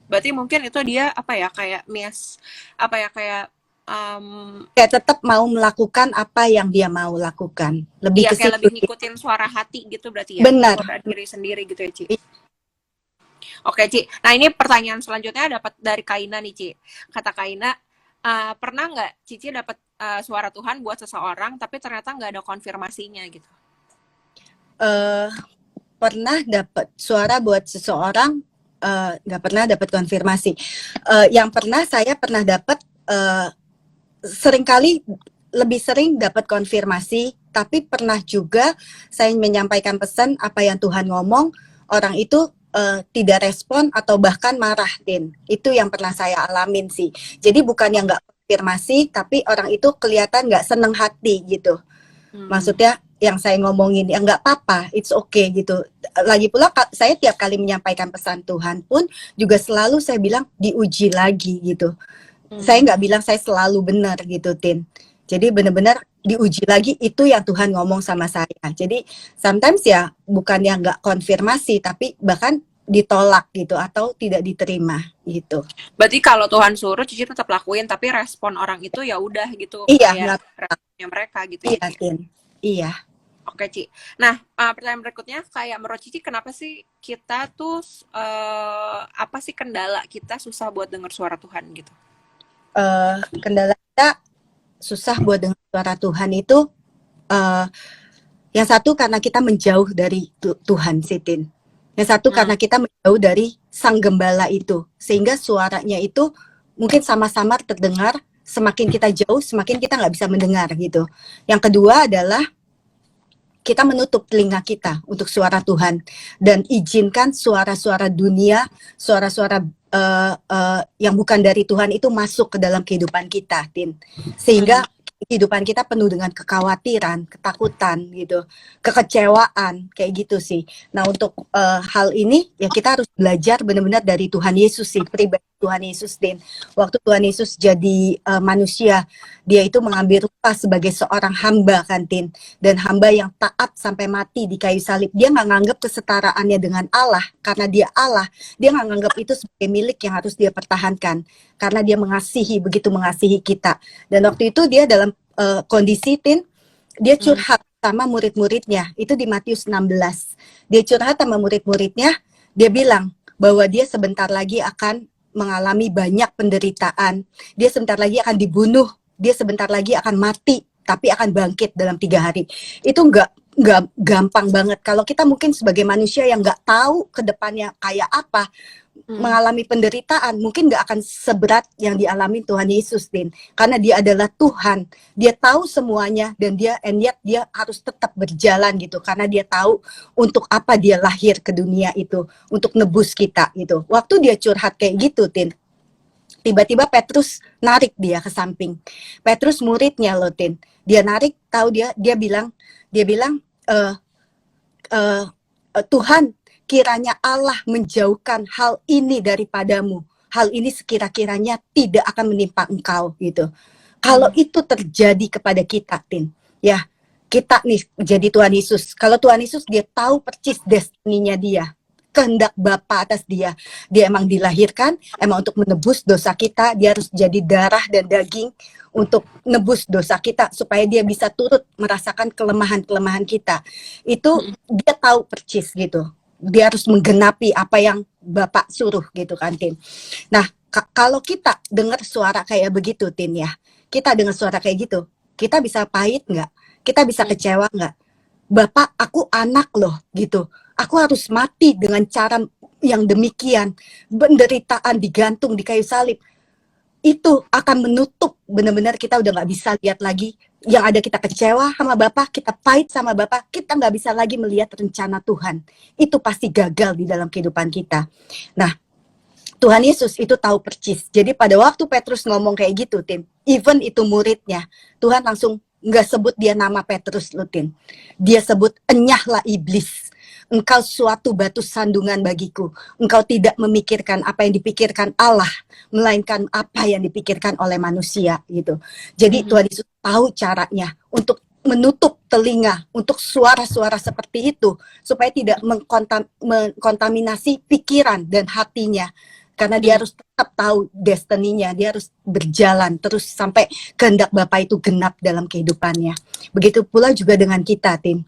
S1: Berarti mungkin itu dia kayak
S2: kayak tetap mau melakukan apa yang dia mau lakukan. Lebih ke
S1: kayak lebih ngikutin suara hati gitu berarti ya.
S2: Benar.
S1: Suara diri sendiri gitu ya, Ci. Oke, Ci. Nah, ini pertanyaan selanjutnya dapat dari Kaina nih, Ci. Kata Kaina, pernah nggak Cici dapat suara Tuhan buat seseorang tapi ternyata nggak ada konfirmasinya gitu?
S2: Pernah dapat suara buat seseorang, nggak pernah dapat konfirmasi. Yang saya pernah dapat, seringkali lebih sering dapat konfirmasi, tapi pernah juga saya menyampaikan pesan apa yang Tuhan ngomong, orang itu tidak respon atau bahkan marah, Tin. Itu yang pernah saya alamin sih. Jadi bukan yang nggak konfirmasi, tapi orang itu kelihatan nggak seneng hati gitu. Maksudnya yang saya ngomongin, ya nggak apa-apa, it's okay gitu. Lagi pula saya tiap kali menyampaikan pesan Tuhan pun juga selalu saya bilang diuji lagi gitu. Saya nggak bilang saya selalu benar gitu, Tin. Jadi benar-benar diuji lagi, itu yang Tuhan ngomong sama saya. Jadi sometimes ya bukan yang nggak konfirmasi, tapi bahkan ditolak gitu atau tidak diterima gitu.
S1: Berarti kalau Tuhan suruh Cici tetap lakuin, tapi respon orang itu ya udah gitu.
S2: Iya,
S1: responnya mereka gitu.
S2: Iya, Tin. Iya.
S1: Oke, Ci. Nah, pertanyaan berikutnya, kayak menurut Cici kenapa sih kita tuh apa sih kendala kita susah buat dengar suara Tuhan gitu?
S2: Kendala kita susah buat dengar suara Tuhan itu, yang satu karena kita menjauh dari Tuhan, Sitin. Yang satu karena kita menjauh dari Sang Gembala itu, sehingga suaranya itu mungkin sama-sama terdengar. Semakin kita jauh, semakin kita nggak bisa mendengar gitu. Yang kedua adalah kita menutup telinga kita untuk suara Tuhan dan izinkan suara-suara dunia, suara-suara yang bukan dari Tuhan itu masuk ke dalam kehidupan kita, Tin. Sehingga kehidupan kita penuh dengan kekhawatiran, ketakutan gitu, kekecewaan, kayak gitu sih. Nah, untuk hal ini ya kita harus belajar benar-benar dari Tuhan Yesus sih, pribadi Tuhan Yesus, Tin. Waktu Tuhan Yesus jadi manusia, dia itu mengambil rupa sebagai seorang hamba kan, Tin. Dan hamba yang taat sampai mati di kayu salib. Dia nggak nganggap kesetaraannya dengan Allah, karena dia Allah. Dia nggak nganggap itu sebagai milik yang harus dia pertahankan. Karena dia mengasihi, begitu mengasihi kita. Dan waktu itu dia dalam kondisi, Tin, dia curhat sama murid-muridnya. Itu di Matius 16. Dia curhat sama murid-muridnya, dia bilang bahwa dia sebentar lagi akan mengalami banyak penderitaan. Dia sebentar lagi akan dibunuh. Dia sebentar lagi akan mati, tapi akan bangkit dalam 3 hari. Itu nggak gampang banget. Kalau kita mungkin sebagai manusia yang nggak tahu ke depannya kayak apa, mengalami penderitaan, mungkin nggak akan seberat yang dialami Tuhan Yesus, Din. Karena dia adalah Tuhan. Dia tahu semuanya, dan dia harus tetap berjalan gitu. Karena dia tahu untuk apa dia lahir ke dunia itu, untuk nebus kita gitu. Waktu dia curhat kayak gitu, Tin, tiba-tiba Petrus narik dia ke samping. Petrus muridnya loh, Tin. Dia narik, tahu dia bilang, Tuhan, kiranya Allah menjauhkan hal ini daripadamu. Hal ini sekira-kiranya tidak akan menimpa engkau gitu. Kalau itu terjadi kepada kita, Tin, ya, kita nih jadi Tuhan Yesus. Kalau Tuhan Yesus, dia tahu persis destininya dia, kehendak Bapa atas dia. Dia emang dilahirkan emang untuk menebus dosa kita. Dia harus jadi darah dan daging untuk nebus dosa kita, supaya dia bisa turut merasakan kelemahan-kelemahan kita. Itu dia tahu persis gitu. Dia harus menggenapi apa yang Bapak suruh gitu kan, Tin. Nah, kalau kita dengar suara kayak begitu, Tin, ya, kita dengar suara kayak gitu, kita bisa pahit nggak? Kita bisa kecewa nggak? Bapak, aku anak loh gitu. Aku harus mati dengan cara yang demikian, penderitaan, digantung di kayu salib. Itu akan menutup, benar-benar kita udah nggak bisa lihat lagi. Yang ada kita kecewa sama Bapak, kita pahit sama Bapak, kita nggak bisa lagi melihat rencana Tuhan. Itu pasti gagal di dalam kehidupan kita. Nah, Tuhan Yesus itu tahu persis. Jadi pada waktu Petrus ngomong kayak gitu, Tin, even itu muridnya, Tuhan langsung nggak sebut dia nama Petrus, loh, Tin. Dia sebut, enyahlah iblis. Engkau suatu batu sandungan bagiku. Engkau tidak memikirkan apa yang dipikirkan Allah, melainkan apa yang dipikirkan oleh manusia gitu. Jadi Tuhan Yesus tahu caranya untuk menutup telinga untuk suara-suara seperti itu, supaya tidak mengkontaminasi pikiran dan hatinya. Karena dia harus tetap tahu destininya, dia harus berjalan terus sampai kehendak Bapa itu genap dalam kehidupannya. Begitu pula juga dengan kita, Tim.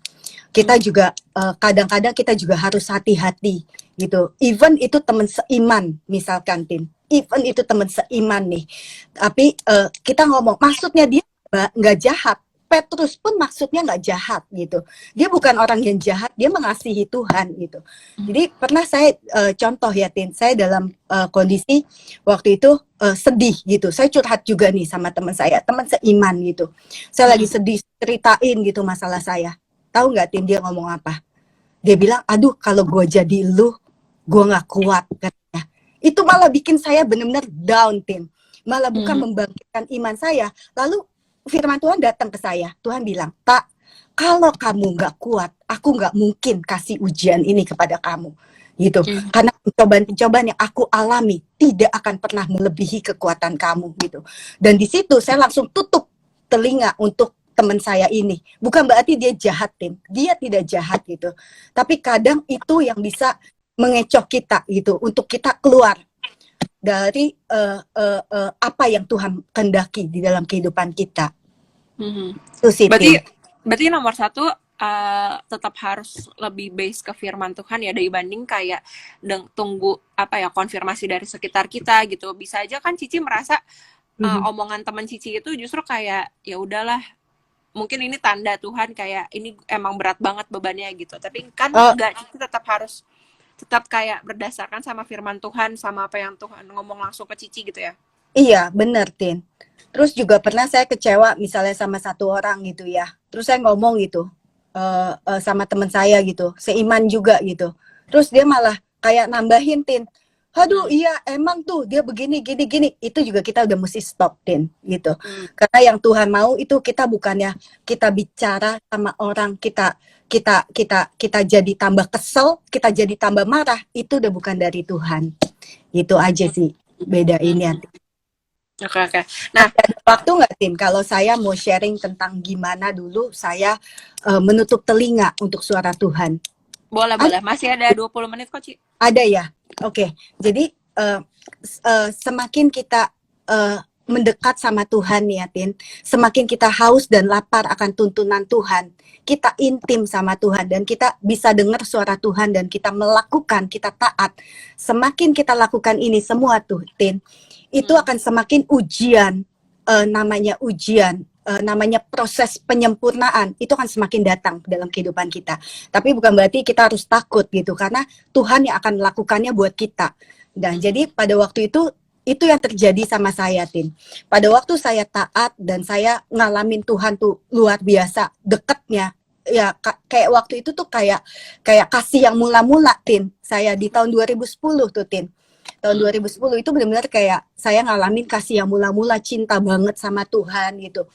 S2: Kita juga kadang-kadang kita juga harus hati-hati gitu. Even itu teman seiman, misalkan, Tim. Even itu teman seiman nih. Tapi kita ngomong, maksudnya dia nggak jahat. Petrus pun maksudnya nggak jahat gitu. Dia bukan orang yang jahat, dia mengasihi Tuhan gitu. Jadi pernah saya contoh ya, Tin, saya dalam kondisi waktu itu sedih gitu. Saya curhat juga nih sama teman saya, teman seiman gitu. Saya lagi sedih, ceritain gitu masalah saya. Tahu nggak, Tin, dia ngomong apa? Dia bilang, aduh kalau gue jadi lu, gue nggak kuat katanya. Itu malah bikin saya benar-benar down, Tin. Malah bukan membangkitkan iman saya. Lalu firman Tuhan datang ke saya. Tuhan bilang, tak, kalau kamu nggak kuat, aku nggak mungkin kasih ujian ini kepada kamu. Gitu. Karena pencobaan-pencobaan yang aku alami tidak akan pernah melebihi kekuatan kamu. Gitu. Dan di situ saya langsung tutup telinga untuk teman saya ini. Bukan berarti dia jahat, Tim. Dia tidak jahat gitu. Tapi kadang itu yang bisa mengecoh kita gitu, untuk kita keluar dari apa yang Tuhan kehendaki di dalam kehidupan kita.
S1: Berarti nomor satu tetap harus lebih base ke firman Tuhan ya, dibanding kayak tunggu apa ya, konfirmasi dari sekitar kita gitu. Bisa aja kan Cici merasa omongan teman Cici itu justru kayak ya udahlah, mungkin ini tanda Tuhan kayak ini emang berat banget bebannya gitu. Tapi kan enggak, Cici tetap kayak berdasarkan sama firman Tuhan, sama apa yang Tuhan ngomong langsung ke Cici gitu ya.
S2: Iya, benar, Tin. Terus juga pernah saya kecewa misalnya sama satu orang gitu ya. Terus saya ngomong gitu sama teman saya gitu, seiman juga gitu. Terus dia malah kayak nambahin, Tin. Aduh, iya emang tuh dia begini gini. Itu juga kita udah mesti stop, Tin, gitu. Karena yang Tuhan mau itu kita bukannya kita bicara sama orang, kita jadi tambah kesel, kita jadi tambah marah, itu udah bukan dari Tuhan. Gitu aja sih. bedainnya.
S1: Oke, oke. Nah,
S2: Ada waktu nggak, Tim? Kalau saya mau sharing tentang gimana dulu saya menutup telinga untuk suara Tuhan.
S1: boleh,
S2: Ada,
S1: boleh. Masih ada 20 menit kok, Ci.
S2: ada ya? Oke. Jadi semakin kita mendekat sama Tuhan nih ya, Tin, semakin kita haus dan lapar akan tuntunan Tuhan, kita intim sama Tuhan dan kita bisa dengar suara Tuhan dan kita melakukan, kita taat. Semakin kita lakukan ini semua tuh, Tin, itu akan semakin ujian, namanya proses penyempurnaan itu akan semakin datang dalam kehidupan kita. Tapi bukan berarti kita harus takut gitu, karena Tuhan yang akan melakukannya buat kita. Dan jadi pada waktu itu yang terjadi sama saya, Tin. Pada waktu saya taat dan saya ngalamin Tuhan tuh luar biasa deketnya. Ya kayak waktu itu tuh kayak kasih yang mula-mula, Tin. Saya di tahun 2010 tuh, Tin. Tahun 2010 itu benar-benar kayak saya ngalamin kasih yang mula-mula, cinta banget sama Tuhan gitu.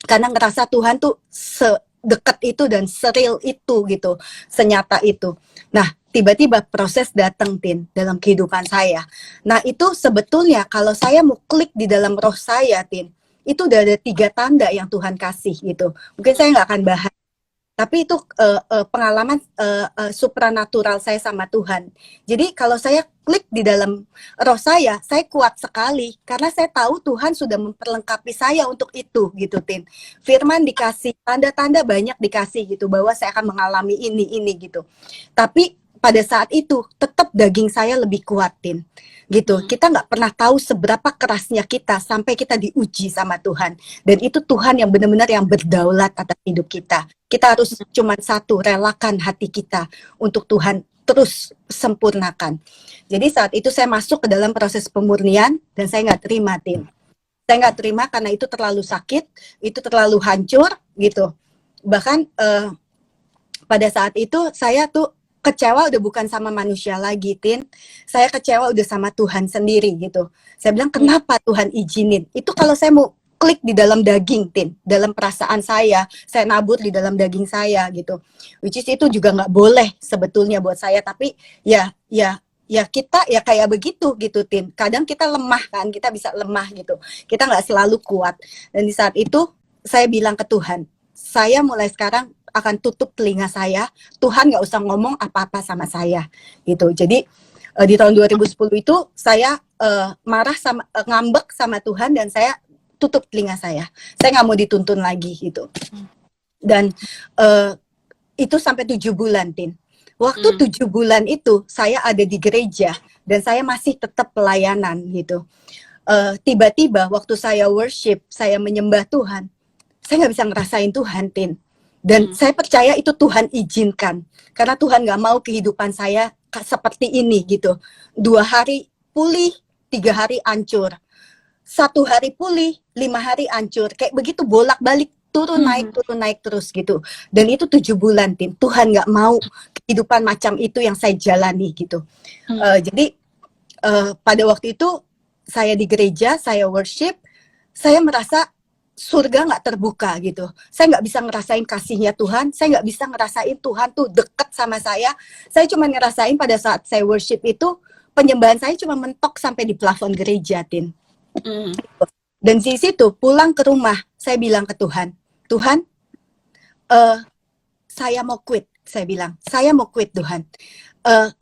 S2: Karena ngerasa Tuhan tuh sedekat itu dan seril itu gitu, senyata itu. Nah, tiba-tiba proses datang, Tin, dalam kehidupan saya. Nah, itu sebetulnya kalau saya mau klik di dalam roh saya, Tin, itu udah ada 3 tanda yang Tuhan kasih gitu. Mungkin saya nggak akan bahas, tapi itu pengalaman supranatural saya sama Tuhan. Jadi kalau saya klik di dalam roh saya kuat sekali karena saya tahu Tuhan sudah memperlengkapi saya untuk itu gitu, Tin. Firman dikasih, tanda-tanda banyak dikasih gitu bahwa saya akan mengalami ini gitu. Tapi pada saat itu tetap daging saya lebih kuat, Tin. Gitu. Kita nggak pernah tahu seberapa kerasnya kita sampai kita diuji sama Tuhan. Dan itu Tuhan yang benar-benar yang berdaulat atas hidup kita. Kita harus cuma satu, relakan hati kita untuk Tuhan terus sempurnakan. Jadi saat itu saya masuk ke dalam proses pemurnian dan saya nggak terima, Tin. Saya nggak terima karena itu terlalu sakit, itu terlalu hancur gitu. Bahkan pada saat itu saya tuh kecewa udah bukan sama manusia lagi, Tin. Saya kecewa udah sama Tuhan sendiri gitu. Saya bilang, kenapa Tuhan izinin? Itu kalau saya mau klik di dalam daging, Tin, dalam perasaan saya nabur di dalam daging saya gitu. Which is itu juga nggak boleh sebetulnya buat saya, tapi ya kita ya kayak begitu gitu, Tin. Kadang kita lemah kan, kita bisa lemah gitu. Kita nggak selalu kuat. Dan di saat itu saya bilang ke Tuhan, saya mulai sekarang akan tutup telinga saya, Tuhan nggak usah ngomong apa-apa sama saya gitu. Jadi di tahun 2010 itu saya marah sama ngambek sama Tuhan dan saya tutup telinga saya nggak mau dituntun lagi gitu. Dan itu sampai 7 bulan, Tin. Waktu 7 bulan itu saya ada di gereja dan saya masih tetap pelayanan gitu. Tiba-tiba waktu saya worship, saya menyembah Tuhan, saya nggak bisa ngerasain Tuhan, Tin. Dan saya percaya itu Tuhan izinkan. Karena Tuhan nggak mau kehidupan saya seperti ini gitu. 2 hari pulih, 3 hari hancur. 1 hari pulih, 5 hari hancur. Kayak begitu bolak-balik, turun naik terus gitu. Dan itu 7 bulan, Tin. Tuhan nggak mau kehidupan macam itu yang saya jalani gitu. Jadi pada waktu itu saya di gereja, saya worship, saya merasa surga nggak terbuka gitu. Saya nggak bisa ngerasain kasihnya Tuhan. Saya nggak bisa ngerasain Tuhan tuh deket sama saya. Saya cuma ngerasain pada saat saya worship itu, penyembahan saya cuma mentok sampai di plafon gereja, Tin. Dan di situ pulang ke rumah, saya bilang ke Tuhan, Tuhan, saya mau quit. Saya bilang, saya mau quit, Tuhan.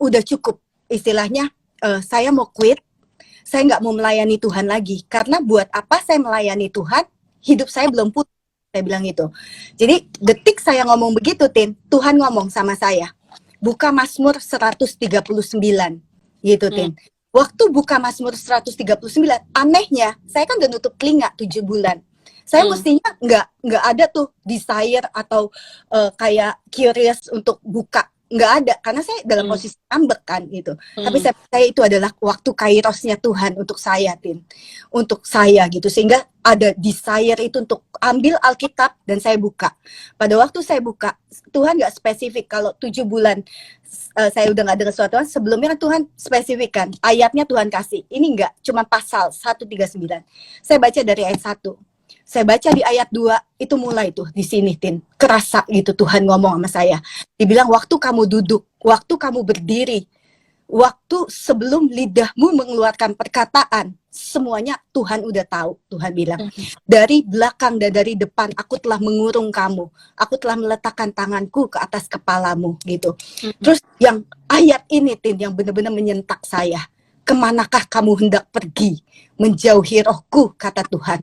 S2: Udah cukup. Istilahnya, saya mau quit. Saya nggak mau melayani Tuhan lagi. Karena buat apa saya melayani Tuhan? Hidup saya belum pulih, saya bilang itu. Jadi detik saya ngomong begitu, Tin, Tuhan ngomong sama saya, buka Mazmur 139 gitu, Tin. Waktu buka Mazmur 139, anehnya saya kan udah nutup telinga 7 bulan. Saya mestinya nggak ada tuh desire atau kayak curious untuk buka, nggak ada, karena saya dalam posisi ngambek kan gitu. Tapi saya percaya itu adalah waktu kairosnya Tuhan untuk saya, Tin, untuk saya gitu, sehingga ada desire itu untuk ambil Alkitab dan saya buka. Pada waktu saya buka, Tuhan nggak spesifik kalau 7 bulan saya udah nggak dengar suara Tuhan. Sebelumnya Tuhan spesifikkan ayatnya, Tuhan kasih ini nggak cuma pasal 139. Saya baca dari ayat 1. Saya baca di ayat 2, itu mulai tuh di sini, Tin. Kerasa gitu Tuhan ngomong sama saya. Dibilang waktu kamu duduk, waktu kamu berdiri, waktu sebelum lidahmu mengeluarkan perkataan, semuanya Tuhan udah tahu. Tuhan bilang, dari belakang dan dari depan aku telah mengurung kamu. Aku telah meletakkan tanganku ke atas kepalamu gitu. Terus yang ayat ini Tin yang benar-benar menyentak saya. Kemanakah kamu hendak pergi? Menjauhi rohku, kata Tuhan.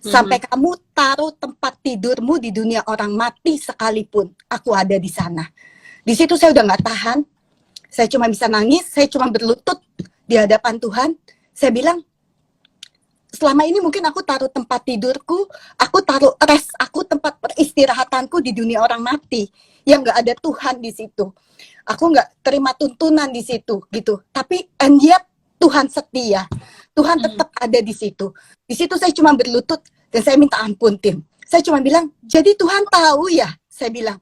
S2: Sampai kamu taruh tempat tidurmu di dunia orang mati sekalipun, aku ada di sana. Di situ saya udah gak tahan. Saya cuma bisa nangis, saya cuma berlutut di hadapan Tuhan. Saya bilang, selama ini mungkin aku taruh tempat tidurku, aku taruh rest aku, tempat peristirahatanku di dunia orang mati, yang nggak ada Tuhan di situ. Aku nggak terima tuntunan di situ, gitu. Tapi and yet Tuhan setia, Tuhan tetap ada di situ. Di situ saya cuma berlutut dan saya minta ampun, Tim. Saya cuma bilang, jadi Tuhan tahu ya? Saya bilang,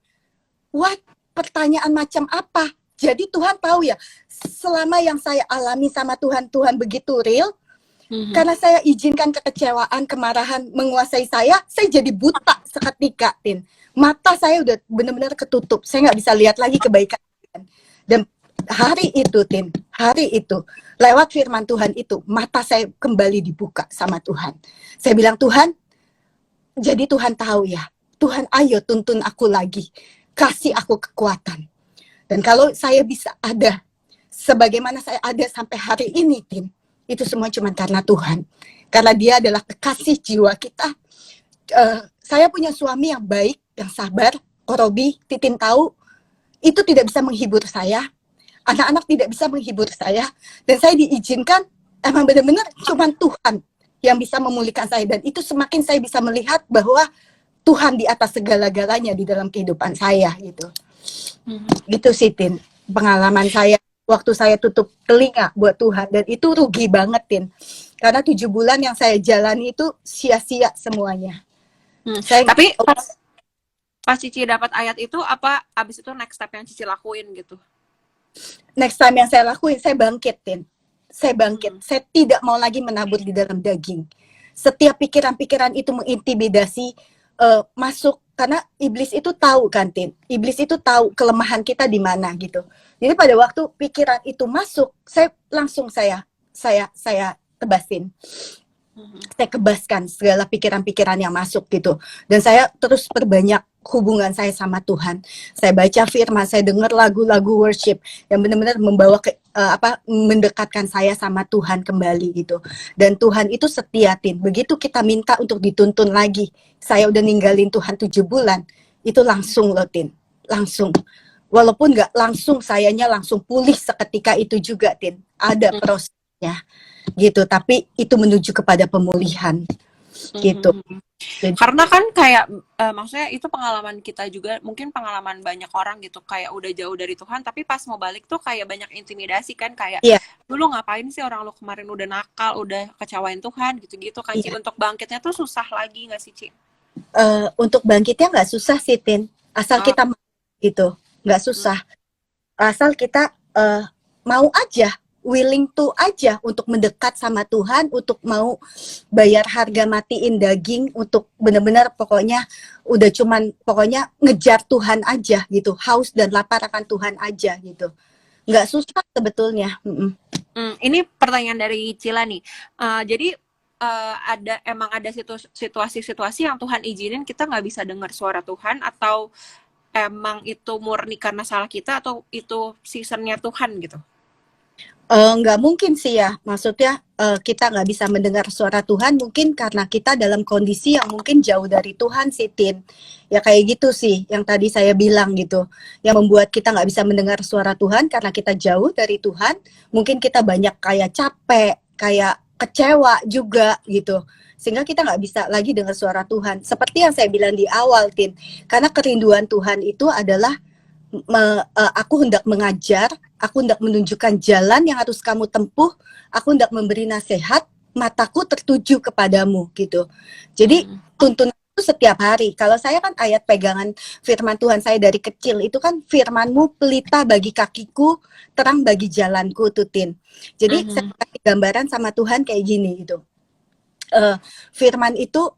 S2: what? Pertanyaan macam apa? Jadi Tuhan tahu ya, selama yang saya alami sama Tuhan, Tuhan begitu real, karena saya izinkan kekecewaan, kemarahan menguasai saya jadi buta seketika, Tin. Mata saya udah benar-benar ketutup, saya nggak bisa lihat lagi kebaikan Tuhan. Dan hari itu, Tin, hari itu, lewat firman Tuhan itu, mata saya kembali dibuka sama Tuhan. Saya bilang, Tuhan, jadi Tuhan tahu ya, Tuhan ayo tuntun aku lagi, kasih aku kekuatan. Dan kalau saya bisa ada, sebagaimana saya ada sampai hari ini, Tim, itu semua cuma karena Tuhan. Karena dia adalah kekasih jiwa kita. Saya punya suami yang baik, yang sabar. Robi, Titin tahu, itu tidak bisa menghibur saya. Anak-anak tidak bisa menghibur saya. Dan saya diizinkan, emang benar-benar cuma Tuhan yang bisa memulihkan saya. Dan itu semakin saya bisa melihat bahwa Tuhan di atas segala-galanya di dalam kehidupan saya, gitu. Gitu sih, Tin, pengalaman saya waktu saya tutup telinga buat Tuhan. Dan itu rugi banget, Tin, karena 7 bulan yang saya jalani itu sia-sia semuanya.
S1: Tapi pas Cici dapat ayat itu, apa abis itu next step yang Cici lakuin gitu?
S2: Next time yang saya lakuin, saya bangkit, Tin. Saya bangkit. Saya tidak mau lagi menabur di dalam daging. Setiap pikiran-pikiran itu mengintimidasi, masuk. Karena iblis itu tahu kan, Tin. Iblis itu tahu kelemahan kita di mana gitu. Jadi pada waktu pikiran itu masuk, saya langsung saya tebasin. Saya kebaskan segala pikiran-pikiran yang masuk gitu. Dan saya terus perbanyak hubungan saya sama Tuhan. Saya baca firman, saya dengar lagu-lagu worship yang benar-benar membawa mendekatkan saya sama Tuhan kembali gitu. Dan Tuhan itu setia, Tin. Begitu kita minta untuk dituntun lagi, saya udah ninggalin Tuhan 7 bulan, itu langsung loh, Tin. Langsung. Walaupun nggak langsung, sayanya langsung pulih seketika itu juga, Tin. Ada prosesnya gitu, tapi itu menuju kepada pemulihan gitu. Jadi,
S1: karena kan kayak maksudnya itu pengalaman kita juga, mungkin pengalaman banyak orang gitu, kayak udah jauh dari Tuhan tapi pas mau balik tuh kayak banyak intimidasi kan, kayak dulu ngapain sih orang lu kemarin udah nakal, udah kecewain Tuhan gitu-gitu kan. Ci, untuk bangkitnya tuh susah lagi nggak sih, Ci?
S2: Untuk bangkitnya nggak susah sih, Tin, asal kita gitu, nggak susah, asal kita mau aja, willing to aja untuk mendekat sama Tuhan, untuk mau bayar harga matiin daging, untuk benar-benar pokoknya udah cuman pokoknya ngejar Tuhan aja gitu, haus dan lapar akan Tuhan aja gitu. Nggak susah sebetulnya.
S1: Ini pertanyaan dari Cila nih. Jadi emang ada situasi-situasi yang Tuhan izinin kita nggak bisa dengar suara Tuhan, atau emang itu murni karena salah kita, atau itu seasonnya Tuhan gitu?
S2: Nggak mungkin sih ya, maksudnya kita nggak bisa mendengar suara Tuhan mungkin karena kita dalam kondisi yang mungkin jauh dari Tuhan sih, Tin. Ya kayak gitu sih, yang tadi saya bilang gitu. Yang membuat kita nggak bisa mendengar suara Tuhan karena kita jauh dari Tuhan. Mungkin kita banyak kayak capek, kayak kecewa juga gitu. Sehingga kita nggak bisa lagi dengar suara Tuhan. Seperti yang saya bilang di awal, Tin. Karena kerinduan Tuhan itu adalah aku hendak mengajar, aku hendak menunjukkan jalan yang harus kamu tempuh, aku hendak memberi nasihat, mataku tertuju kepadamu gitu. Jadi tuntunan itu setiap hari. Kalau saya kan ayat pegangan firman Tuhan saya dari kecil itu kan, firman-Mu pelita bagi kakiku, terang bagi jalanku, Tutin. Jadi saya kasih gambaran sama Tuhan kayak gini gitu. Firman itu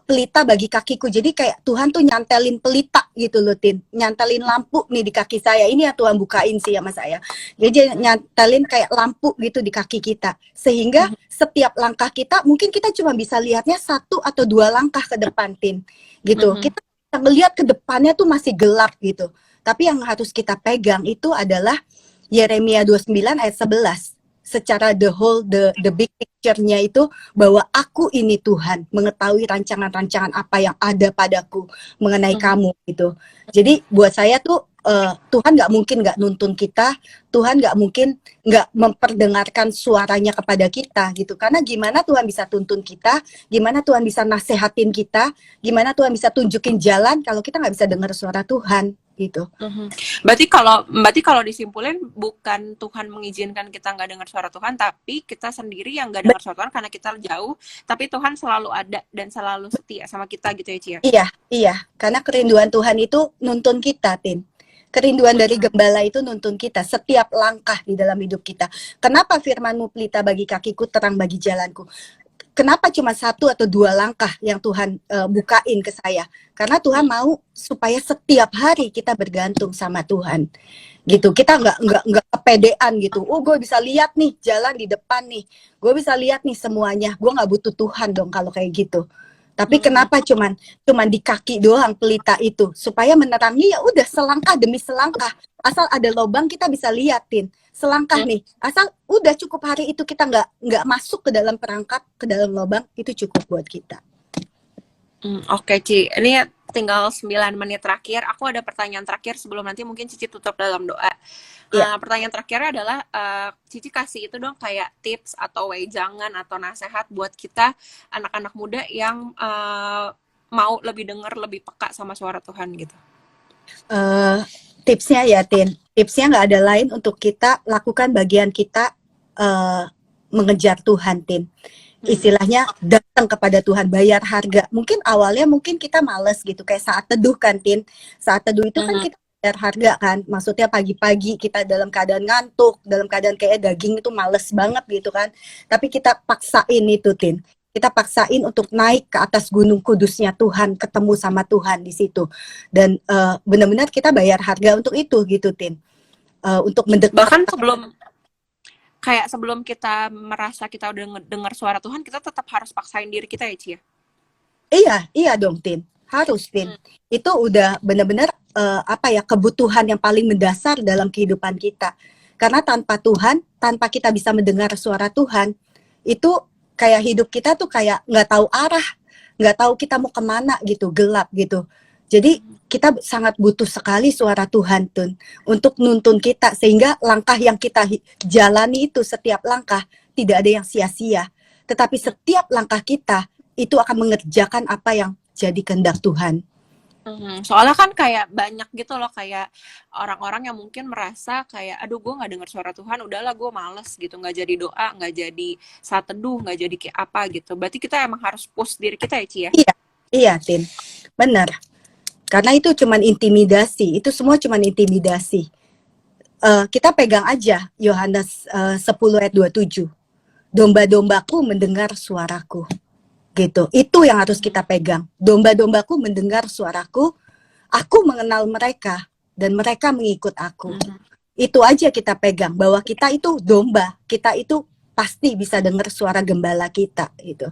S2: pelita bagi kakiku. Jadi kayak Tuhan tuh nyantelin pelita gitu loh, Tin. Nyantelin lampu nih di kaki saya. Ini yang Tuhan bukain sih sama saya. Jadi nyantelin kayak lampu gitu di kaki kita. Sehingga setiap langkah kita, mungkin kita cuma bisa lihatnya 1 atau 2 langkah ke depan, Tin. Gitu. Kita bisa ngelihat ke depannya tuh masih gelap gitu. Tapi yang harus kita pegang itu adalah Yeremia 29 ayat 11. Secara the big picture-nya itu bahwa aku ini Tuhan, mengetahui rancangan-rancangan apa yang ada padaku mengenai kamu gitu. Jadi buat saya tuh Tuhan nggak mungkin nggak nuntun kita, Tuhan nggak mungkin nggak memperdengarkan suaranya kepada kita gitu. Karena gimana Tuhan bisa tuntun kita, gimana Tuhan bisa nasehatin kita, gimana Tuhan bisa tunjukin jalan kalau kita nggak bisa dengar suara Tuhan gitu.
S1: Berarti kalau disimpulin bukan Tuhan mengizinkan kita nggak dengar suara Tuhan, tapi kita sendiri yang nggak dengar suara Tuhan karena kita jauh, tapi Tuhan selalu ada dan selalu setia sama kita gitu ya, Cia?
S2: Iya, karena kerinduan Tuhan itu nuntun kita, Tin. Kerinduan dari gembala itu nuntun kita setiap langkah di dalam hidup kita. Kenapa firman-Mu pelita bagi kakiku, terang bagi jalanku? Kenapa cuma 1 atau 2 langkah yang Tuhan bukain ke saya? Karena Tuhan mau supaya setiap hari kita bergantung sama Tuhan, gitu. Kita nggak kepedean gitu. Oh, gue bisa lihat nih jalan di depan nih. Gue bisa lihat nih semuanya. Gue nggak butuh Tuhan dong kalau kayak gitu. Tapi kenapa cuman di kaki doang pelita itu supaya menerangi? Ya udah selangkah demi selangkah. Asal ada lubang kita bisa liatin. Selangkah nih, asal udah cukup hari itu kita nggak masuk ke dalam perangkap, ke dalam lubang, itu cukup buat kita.
S1: Oke, Ci. Ini tinggal 9 menit terakhir. Aku ada pertanyaan terakhir sebelum nanti mungkin Cici tutup dalam doa. Pertanyaan terakhirnya adalah Cici kasih itu dong kayak tips atau wejangan atau nasihat buat kita anak-anak muda yang mau lebih dengar, lebih peka sama suara Tuhan gitu.
S2: Tipsnya ya, Tin. Tipsnya nggak ada lain untuk kita lakukan bagian kita mengejar Tuhan, Tin. Istilahnya datang kepada Tuhan, bayar harga. Mungkin awalnya kita males gitu, kayak saat teduh kan, Tin. Saat teduh itu kan kita bayar harga kan. Maksudnya pagi-pagi kita dalam keadaan ngantuk, dalam keadaan kayak daging itu males banget gitu kan. Tapi kita paksain itu, Tin. Kita paksain untuk naik ke atas gunung kudusnya Tuhan, ketemu sama Tuhan di situ. Dan benar-benar kita bayar harga untuk itu gitu, Tin. Untuk mendekat.
S1: Bahkan sebelum kita merasa kita udah dengar suara Tuhan, kita tetap harus paksain diri kita ya, Cia?
S2: Iya dong, Tin. Harus, Tin. Itu udah benar-benar kebutuhan yang paling mendasar dalam kehidupan kita. Karena tanpa Tuhan, tanpa kita bisa mendengar suara Tuhan, itu kayak hidup kita tuh kayak nggak tahu arah, nggak tahu kita mau kemana gitu, gelap gitu. Jadi kita sangat butuh sekali suara Tuhan, Tun, untuk nuntun kita sehingga langkah yang kita jalani itu setiap langkah tidak ada yang sia-sia. Tetapi setiap langkah kita itu akan mengerjakan apa yang jadi kehendak Tuhan.
S1: Soalnya kan kayak banyak gitu loh kayak orang-orang yang mungkin merasa kayak aduh gue nggak dengar suara Tuhan, udahlah gue males gitu, nggak jadi doa, nggak jadi saat teduh, nggak jadi kayak apa gitu. Berarti kita emang harus push diri kita ya, Ci ya?
S2: Iya, Tin, benar. Karena itu cuman intimidasi, itu semua cuman intimidasi. Kita pegang aja Yohanes 10 ayat 27. Domba-dombaku mendengar suaraku. Gitu. Itu yang harus kita pegang. Domba-dombaku mendengar suaraku, aku mengenal mereka dan mereka mengikut aku. Itu aja kita pegang, bahwa kita itu domba, kita itu pasti bisa dengar suara gembala kita gitu.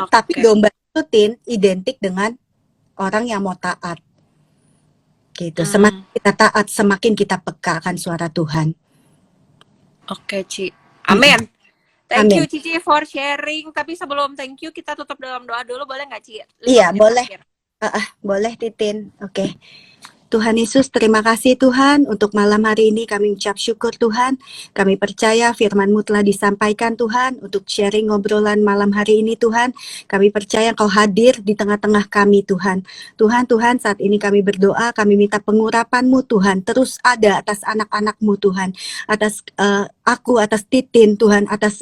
S2: Tapi domba itu, Tin, identik dengan orang yang mau taat. Gitu. Semakin kita taat, semakin kita peka akan suara Tuhan.
S1: Oke, Ci. Amin. Thank you, Cici, for sharing. Tapi sebelum thank you, kita tutup dalam doa dulu, boleh nggak, Ci?
S2: Iya, boleh. Boleh, Titin. Oke. Tuhan Yesus, terima kasih Tuhan untuk malam hari ini kami ucap syukur Tuhan. Kami percaya firman-Mu telah disampaikan Tuhan untuk sharing ngobrolan malam hari ini Tuhan. Kami percaya Engkau hadir di tengah-tengah kami Tuhan. Tuhan, saat ini kami berdoa, kami minta pengurapan-Mu Tuhan. Terus ada atas anak-anak-Mu Tuhan. Atas aku, atas Titin, Tuhan, atas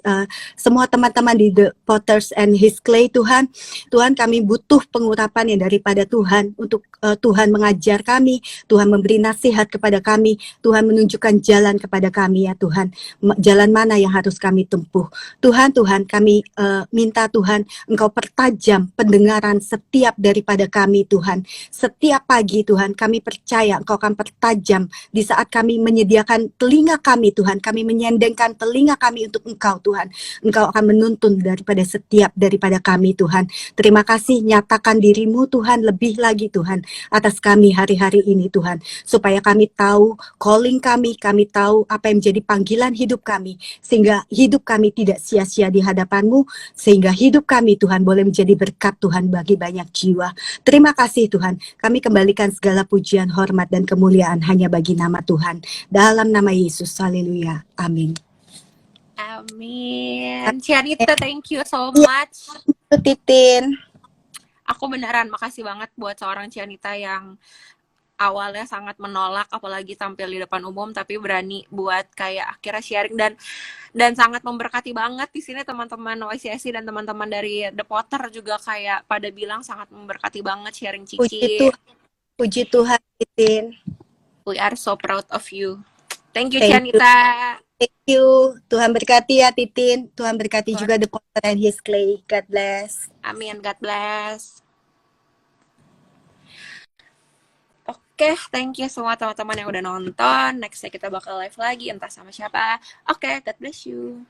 S2: semua teman-teman di The Potters and His Clay, Tuhan. Tuhan, kami butuh pengurapan yang daripada Tuhan untuk Tuhan mengajar kami, Tuhan memberi nasihat kepada kami, Tuhan menunjukkan jalan kepada kami ya Tuhan, jalan mana yang harus kami tempuh. Tuhan, kami minta Tuhan, Engkau pertajam pendengaran setiap daripada kami Tuhan. Setiap pagi Tuhan, kami percaya Engkau akan pertajam di saat kami menyediakan telinga kami Tuhan, kami menyendengkan telinga kami untuk Engkau Tuhan. Engkau akan menuntun daripada kami Tuhan. Terima kasih, nyatakan dirimu Tuhan lebih lagi Tuhan atas kami hari-hari ini Tuhan, supaya kami tahu calling kami tahu apa yang menjadi panggilan hidup kami, sehingga hidup kami tidak sia-sia di hadapan-Mu, sehingga hidup kami Tuhan boleh menjadi berkat Tuhan bagi banyak jiwa. Terima kasih Tuhan, kami kembalikan segala pujian, hormat, dan kemuliaan hanya bagi nama Tuhan, dalam nama Yesus, haleluya, amin.
S1: Amin. Cianita, thank you so
S2: Ya,
S1: much.
S2: Titin.
S1: Aku beneran makasih banget buat seorang Cianita yang awalnya sangat menolak apalagi tampil di depan umum, tapi berani buat kayak akhirnya sharing dan sangat memberkati banget di sini. Teman-teman YCSC dan teman-teman dari The Potter juga kayak pada bilang sangat memberkati banget sharing Cici.
S2: Puji Tuhan Titin.
S1: We are so proud of you. Thank you,
S2: Thank you.
S1: Cianita.
S2: Thank you. Tuhan berkati ya Titin. Tuhan berkati juga The Potter and His Clay. God bless.
S1: Amin. God bless. Oke, thank you semua teman-teman yang udah nonton. Nextnya kita bakal live lagi, entah sama siapa. Oke, God bless you.